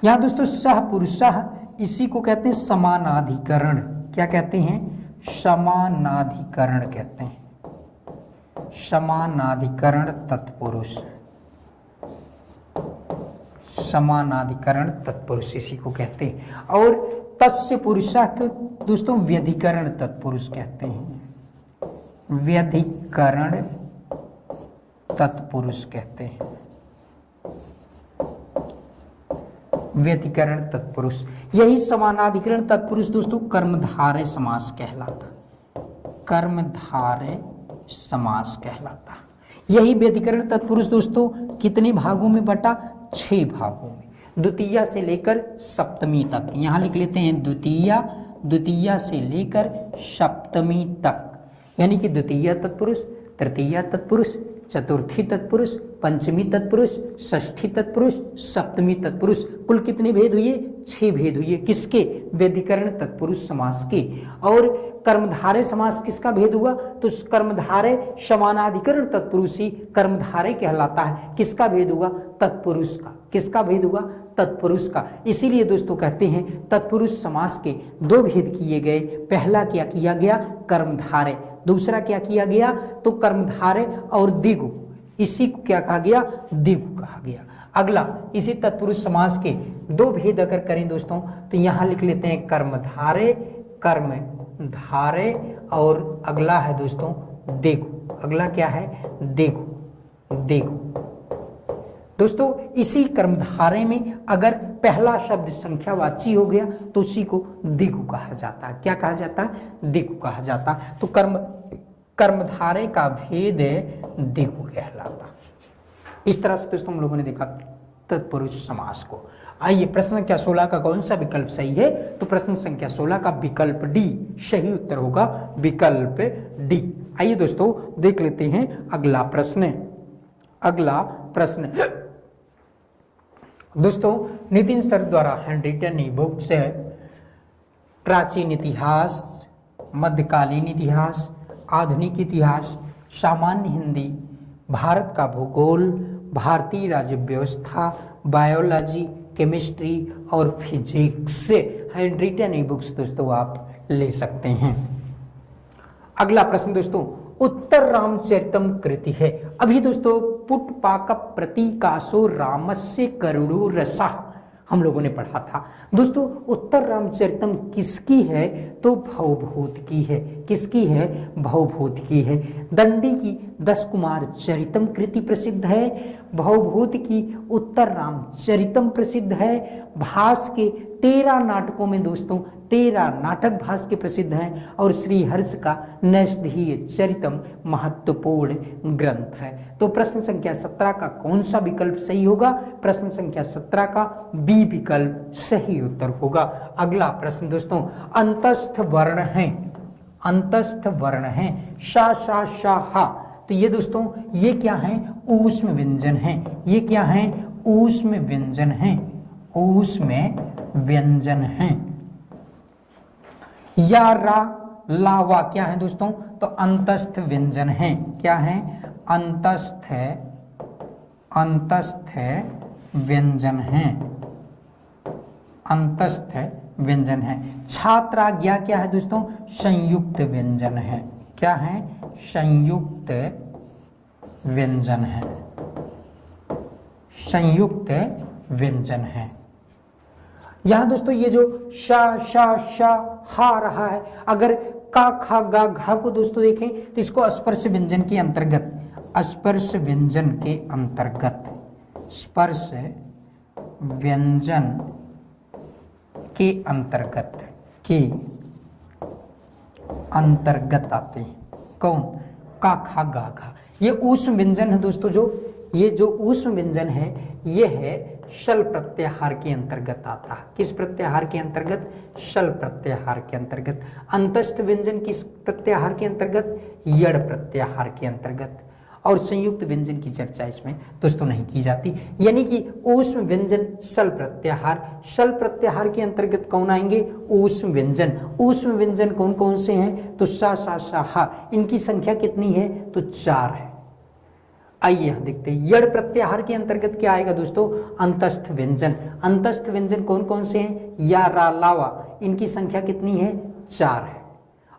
यहां दोस्तों सह पुरुषः, इसी को कहते हैं समानाधिकरण। क्या कहते हैं? समानाधिकरण कहते हैं, समानाधिकरण तत्पुरुष, समानाधिकरण तत्पुरुष इसी को कहते हैं। और तस्य पुरुषः को दोस्तों व्यधिकरण तत्पुरुष कहते हैं, व्यधिकरण तत्पुरुष कहते हैं, व्यधिकरण तत्पुरुष। यही समानाधिकरण तत्पुरुष दोस्तों कर्मधारय समास कहलाता, कर्मधारय समास कहलाता। यही व्यधिकरण तत्पुरुष दोस्तों कितने भागों में बटा? 6 भागों में, द्वितीया से लेकर सप्तमी तक। यहां लिख लेते हैं द्वितीया, द्वितीया से लेकर सप्तमी तक, यानी कि द्वितीया तत्पुरुष, तृतीया तत्पुरुष, चतुर्थी तत्पुरुष, पंचमी तत्पुरुष, षष्ठी तत्पुरुष, सप्तमी तत्पुरुष। कुल कितने भेद हुए? 6 भेद हुए। किसके? व्यधिकरण तत्पुरुष समास के। और कर्मधारय समास किसका भेद हुआ? तो कर्मधारय समानाधिकरण तत्पुरुष ही कर्मधारय कहलाता है। किसका भेद हुआ? तत्पुरुष का। किसका भेद हुआ? तत्पुरुष का। इसीलिए दोस्तों कहते हैं तत्पुरुष समास के 2 भेद किए गए। पहला क्या किया गया? कर्मधारय। दूसरा क्या किया गया? तो कर्मधारय और दिगु, इसी को क्या कहा गया? दिगु कहा गया। अगला इसी तत्पुरुष समास के 2 भेद अगर करें दोस्तों तो यहां लिख लेते हैं कर्मधारय, कर्मधारय, और अगला है दोस्तों दिगु। अगला क्या है? दिगु, दिगु। दोस्तों इसी कर्मधारय में अगर पहला शब्द संख्यावाची हो गया तो उसी को दिगु कहा जाता है। क्या कहा जाता है? दिगु कहा जाता है। तो कर्मधारय का भेद दिगु कहलाता। इस तरह से दोस्तों हम लोगों ने देखा तत्पुरुष समास को। आइए प्रश्न संख्या 16 का कौन सा विकल्प सही है? तो प्रश्न संख्या 16 का विकल्प डी सही उत्तर होगा, विकल्प डी। आइए दोस्तों देख लेते हैं अगला प्रश्न। अगला प्रश्न दोस्तों नितिन सर द्वारा हैंडरिटन ई बुक्स, प्राचीन इतिहास, मध्यकालीन इतिहास, आधुनिक इतिहास, सामान्य हिंदी, भारत का भूगोल, भारतीय राज्य व्यवस्था, बायोलॉजी, केमिस्ट्री और फिजिक्स से हैंडरिटन ई बुक्स दोस्तों आप ले सकते हैं। अगला प्रश्न दोस्तों उत्तर रामचरितम कृति है। अभी दोस्तों पुटपाक प्रतीकासो रामस्य करुणो रसः हम लोगों ने पढ़ा था। दोस्तों उत्तर रामचरितम किसकी है? तो भवभूत की है। किसकी है? भवभूत की है। दंडी की 10 कुमार चरितम कृति प्रसिद्ध है, भवभूत की उत्तर रामचरितम प्रसिद्ध है। भास के 13 नाटकों में दोस्तों 13 नाटक भास के प्रसिद्ध हैं, और श्रीहर्ष का नैषधीय चरितम महत्वपूर्ण ग्रंथ है। तो प्रश्न संख्या 17 का कौन सा विकल्प सही होगा? प्रश्न संख्या 17 का बी विकल्प सही उत्तर होगा। अगला प्रश्न दोस्तों अंतस्थ वर्ण है, अंतस्थ वर्ण है, शा शा शा हा। तो ये दोस्तों ये क्या है? ऊष्म व्यंजन है। ये क्या है? ऊष्म व्यंजन है, ऊष्म व्यंजन है। या रा लावा क्या है दोस्तों? तो अंतस्थ व्यंजन है। क्या है? अंतस्थ, अंतस्थ व्यंजन है, अंतस्थ व्यंजन है। छात्राज्ञा क्या है दोस्तों? संयुक्त व्यंजन है। क्या है? संयुक्त व्यंजन है, संयुक्त व्यंजन है। यहां दोस्तों ये जो शा शा शा हा रहा है, अगर का खा गा घा को दोस्तों देखें तो इसको स्पर्श व्यंजन के अंतर्गत, स्पर्श व्यंजन के अंतर्गत, स्पर्श व्यंजन के अंतर्गत, के अंतर्गत आते हैं। कौन? का खा गा घा। ये ऊष्म व्यंजन है दोस्तों। जो ये जो ऊष्म व्यंजन है ये है शल प्रत्याहार के अंतर्गत आता है। किस प्रत्याहार के अंतर्गत? शल प्रत्याहार के अंतर्गत। अंतस्थ व्यंजन किस प्रत्याहार के अंतर्गत? यड़ प्रत्याहार के अंतर्गत। और संयुक्त व्यंजन की चर्चा इसमें दोस्तों नहीं की जाती। यानी कि ऊष्म व्यंजन शल प्रत्याहार, शल प्रत्याहार के अंतर्गत कौन आएंगे? ऊष्म व्यंजन। ऊष्म व्यंजन कौन कौन से हैं? तो सा सा सा हा, इनकी संख्या कितनी है? तो 4 है। आइए यहाँ देखते हैं यड़ प्रत्याहार के अंतर्गत क्या आएगा दोस्तों? अंतस्थ व्यंजन। अंतस्थ व्यंजन कौन कौन से हैं? या रा लावा, इनकी संख्या कितनी है? 4 है।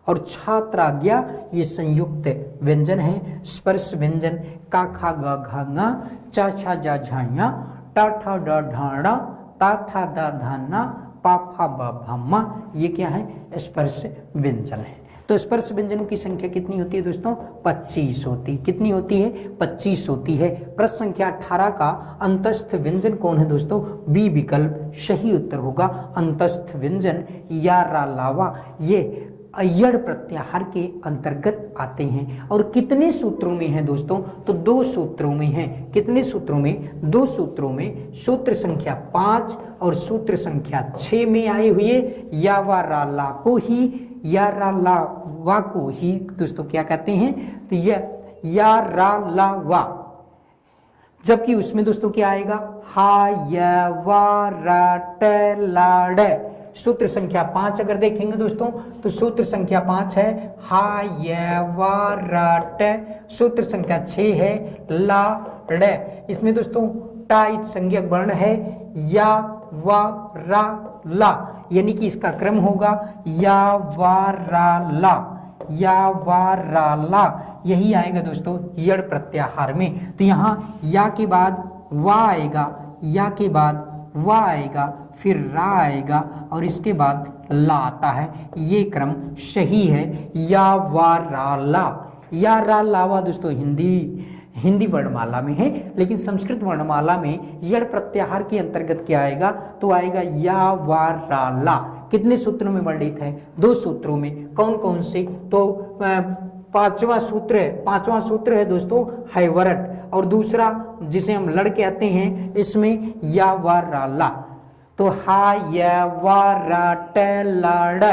और छात्राज्ञा ये संयुक्त व्यंजन है। स्पर्श व्यंजन का खा गा घा गा, चा छा जा झाया, टा ठा डा ढाड़ा, ता था दा धाना, पा फा बा भामा, ये क्या है? स्पर्श व्यंजन है। तो स्पर्श व्यंजनों की संख्या कितनी होती है दोस्तों? 25 होती। कितनी होती है? 25 होती है। प्रश्न संख्या 18 का अंतस्थ व्यंजन कौन है दोस्तों? बी विकल्प सही उत्तर होगा। अंतस्थ व्यंजन या रा लावा ये यड़ प्रत्याहार के अंतर्गत आते हैं। और कितने सूत्रों में है दोस्तों? तो 2 सूत्रों में है। कितने सूत्रों में? 2 सूत्रों में। सूत्र संख्या 5 और सूत्र संख्या 6 में आए हुए या वा रा ला को ही, या रा ला वा को ही दोस्तों क्या कहते हैं? तो या रा ला वा, जबकि उसमें दोस्तों क्या आएगा? हा या वा रा ट ला ड। सूत्र संख्या 5 अगर देखेंगे दोस्तों तो सूत्र संख्या 5 है हा या वा रा ट। सूत्र संख्या 6 है ला ड। इसमें दोस्तों टा इत संज्ञक वर्ण है, या वा रा ला, यानी कि इसका क्रम होगा या वा रा ला, या वा रा ला, यही आएगा दोस्तों यड़ प्रत्याहार में। तो यहाँ या के बाद वा आएगा, या के बाद वा आएगा, फिर रा आएगा और इसके बाद ला आता है। ये क्रम सही है। या वा रा ला, या रा लावा दोस्तों हिंदी वर्णमाला में है, लेकिन संस्कृत वर्णमाला में यड़ प्रत्याहार के अंतर्गत क्या आएगा? तो आएगा या वा रा ला। कितने सूत्रों में वर्णित है? 2 सूत्रों में। कौन कौन से? तो पांचवा सूत्र है दोस्तों हैवरट, और दूसरा जिसे हम लड़ कहते हैं इसमें या वा रा ला। तो हा या वा रा ट ला ड।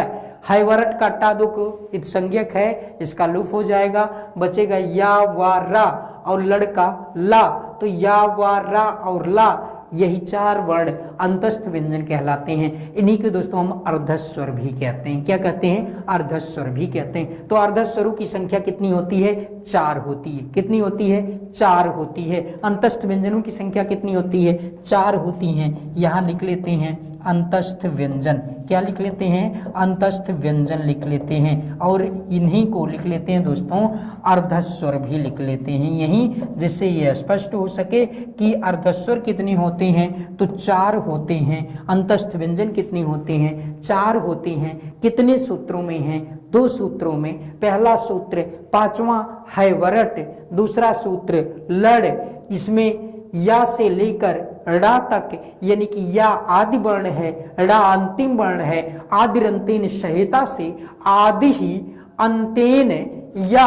हैवरट का टादुक इत संज्ञक है, इसका लुफ हो जाएगा, बचेगा या वा रा और लड़ का ला। तो या वा रा और ला, यही 4 वर्ण अंतस्थ व्यंजन कहलाते हैं। इन्हीं के दोस्तों हम अर्धस्वर भी कहते हैं। क्या कहते हैं? अर्धस्वर भी कहते हैं। तो अर्धस्वरों की संख्या कितनी होती है? 4 होती है। कितनी होती है? 4 होती है। अंतस्थ व्यंजनों की संख्या कितनी होती है? 4 होती हैं। यहाँ लिख लेते हैं अंतस्थ व्यंजन। क्या लिख लेते हैं? अंतस्थ व्यंजन लिख लेते हैं। और इन्हीं को लिख लेते हैं दोस्तों अर्धस्वर भी लिख लेते हैं यहीं, जिससे ये स्पष्ट हो सके कि अर्धस्वर कितने होते हैं? तो 4 होते हैं। अंतस्थ व्यंजन कितने होते हैं? 4 होते हैं। कितने सूत्रों में हैं? 2 सूत्रों में। पहला सूत्र 5वां हैवरट, दूसरा सूत्र लड़। इसमें या से लेकर ड़ा तक, यानी कि या आदि वर्ण है, ड़ा अंतिम वर्ण है। आदि अंतेन सहायता से आदि ही अंतेन या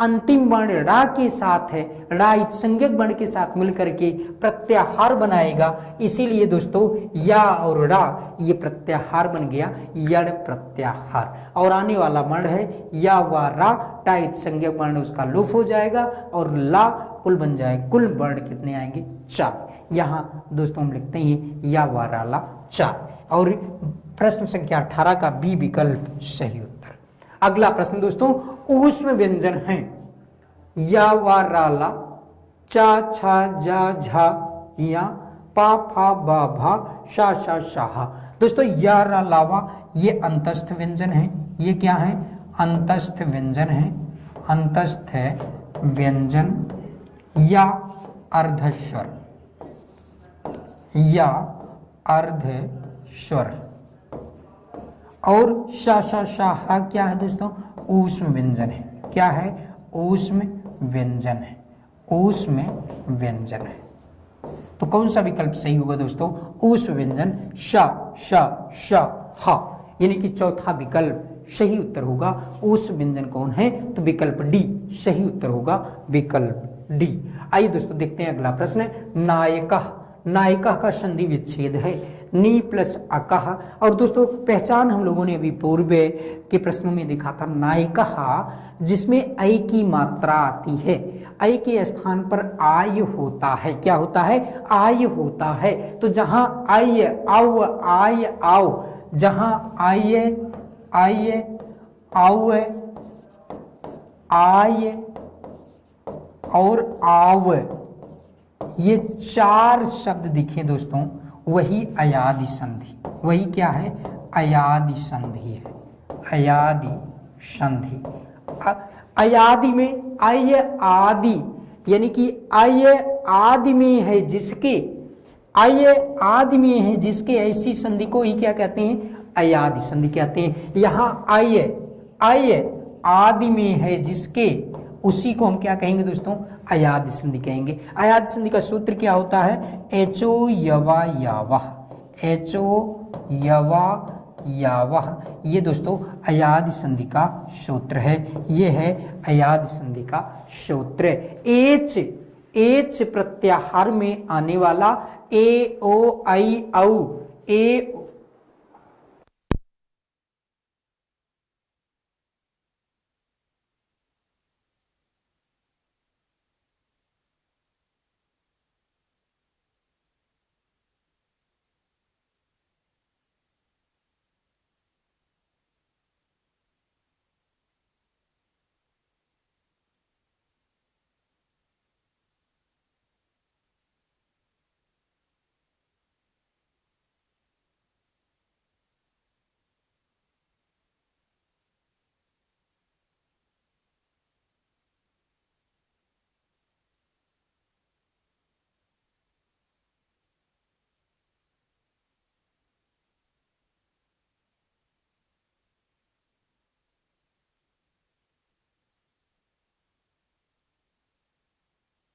अंतिम वर्ण ड़ा के साथ है, ड़ा इत संज्ञक वर्ण के साथ मिलकर के प्रत्याहार बनाएगा। इसीलिए दोस्तों या और ड़ा ये प्रत्याहार बन गया यड़ प्रत्याहार। और आने वाला वर्ण है या वा रा, टा इत संज्ञक वर्ण उसका लोप हो जाएगा और ला कुल बन जाएगा। कुल वर्ण कितने आएंगे? 4। यहाँ दोस्तों हम लिखते हैं या वा रा ला 4। और प्रश्न संख्या 18 का बी विकल्प सही उत्तर। अगला प्रश्न दोस्तों ऊष्म व्यंजन है या वा रा ला, चा छा जा झा, या पा फा बा भा, शा शा शाहा। दोस्तों या रा लावा ये अंतस्थ व्यंजन है। ये क्या है? अंतस्थ व्यंजन है। अंतस्थ है व्यंजन या अर्धस्वर, या अर्धस्वर। और शा शा शाहा क्या है दोस्तों? ऊष्म व्यंजन है। क्या है? ऊष्म व्यंजन है। ऊष्म व्यंजन है। तो कौन सा विकल्प सही होगा दोस्तों? ऊष्म व्यंजन शा शा शा हा, यानी कि चौथा विकल्प सही उत्तर होगा। ऊष्म व्यंजन कौन है? तो विकल्प डी सही उत्तर होगा, विकल्प डी। आइए दोस्तों देखते हैं अगला प्रश्न। नायकः नायिका का संधि विच्छेद है, नी प्लस अकह। और दोस्तों पहचान हम लोगों ने अभी पूर्व के प्रश्नों में देखा था, नायिका जिसमें ऐ की मात्रा आती है, ऐ के स्थान पर आय होता है। क्या होता है? आय होता है। तो जहां आय आव आय आओ, जहां आय आय आओ आय और आव, ये चार शब्द दिखे दोस्तों, वही अयादि संधि। वही क्या है? अयादि संधि है। अयादि संधि। अयादि में आय आदि, यानी कि आय आदि में है जिसके, आय आदि में है जिसके, ऐसी संधि को ही क्या कहते हैं? अयादि संधि कहते हैं। यहाँ आय आय आदि में है जिसके, उसी को हम क्या कहेंगे दोस्तों? अयादि संधि कहेंगे। अयादि संधि का सूत्र क्या होता है? एचो यवा यावह, एचो यवा यावह, ये दोस्तों अयादि संधि का सूत्र है। ये है अयादि संधि का सूत्र। एच, एच प्रत्याहार में आने वाला ए ओ आई औ, ए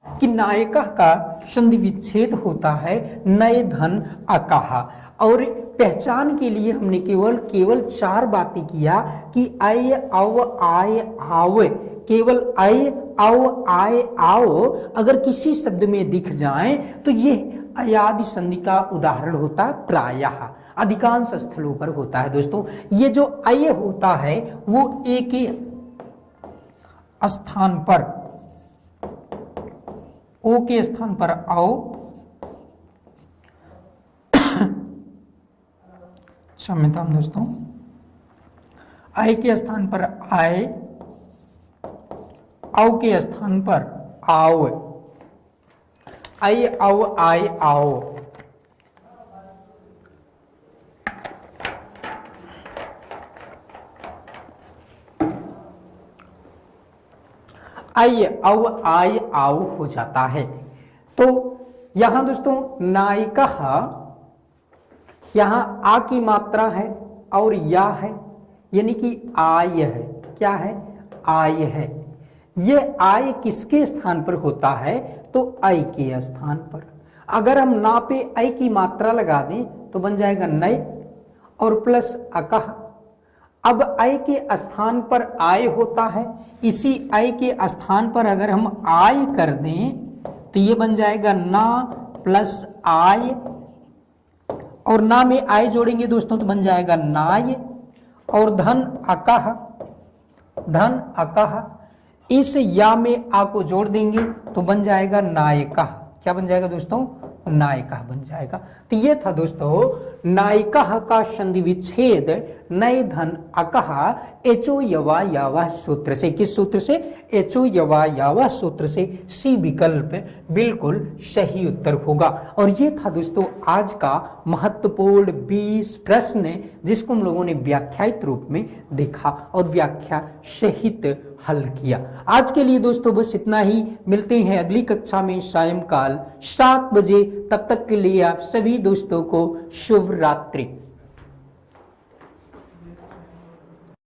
कि नायिका का संधि विच्छेद होता है नए धन अकह। और पहचान के लिए हमने केवल चार बातें किया कि आय अव आय आव, केवल आय अव आय आओ अगर किसी शब्द में दिख जाए तो ये अयादि संधि का उदाहरण होता है। प्रायः अधिकांश स्थलों पर होता है दोस्तों। ये जो आय होता है वो एक ही स्थान पर, ओ के स्थान पर आओ, क्षम्यता दोस्तों, आय के स्थान पर आए, औ के स्थान पर आओ, आय औ आय आओ। आय औ आय आओ हो जाता है। तो यहां दोस्तों नायिका, यहां आ की मात्रा है और या है, यानी कि आय है। क्या है? आय है। ये आय किसके स्थान पर होता है? तो आय के स्थान पर। अगर हम ना पे आय की मात्रा लगा दें तो बन जाएगा नय और प्लस अकह। अब आय के स्थान पर आय होता है, इसी आय के स्थान पर अगर हम आय कर दें तो ये बन जाएगा ना प्लस आय, और ना में आय जोड़ेंगे दोस्तों तो बन जाएगा नाय, और धन अकह, धन अकह। इस या में आ को जोड़ देंगे तो बन जाएगा नायिका। क्या बन जाएगा दोस्तों? नायिका बन जाएगा। तो ये था दोस्तों नायिका का संधि विच्छेद नए धन अकह एचो यवा यावा सूत्र से। किस सूत्र से? एचो यवा यावा सूत्र से। सी विकल्प बिल्कुल सही उत्तर होगा। और ये था दोस्तों आज का महत्वपूर्ण 20 प्रश्न जिसको हम लोगों ने व्याख्यायित रूप में देखा और व्याख्या सहित हल किया। आज के लिए दोस्तों बस इतना ही। मिलते हैं अगली कक्षा में सायंकाल 7 बजे। तब तक के लिए आप सभी दोस्तों को शुभ रात्रि।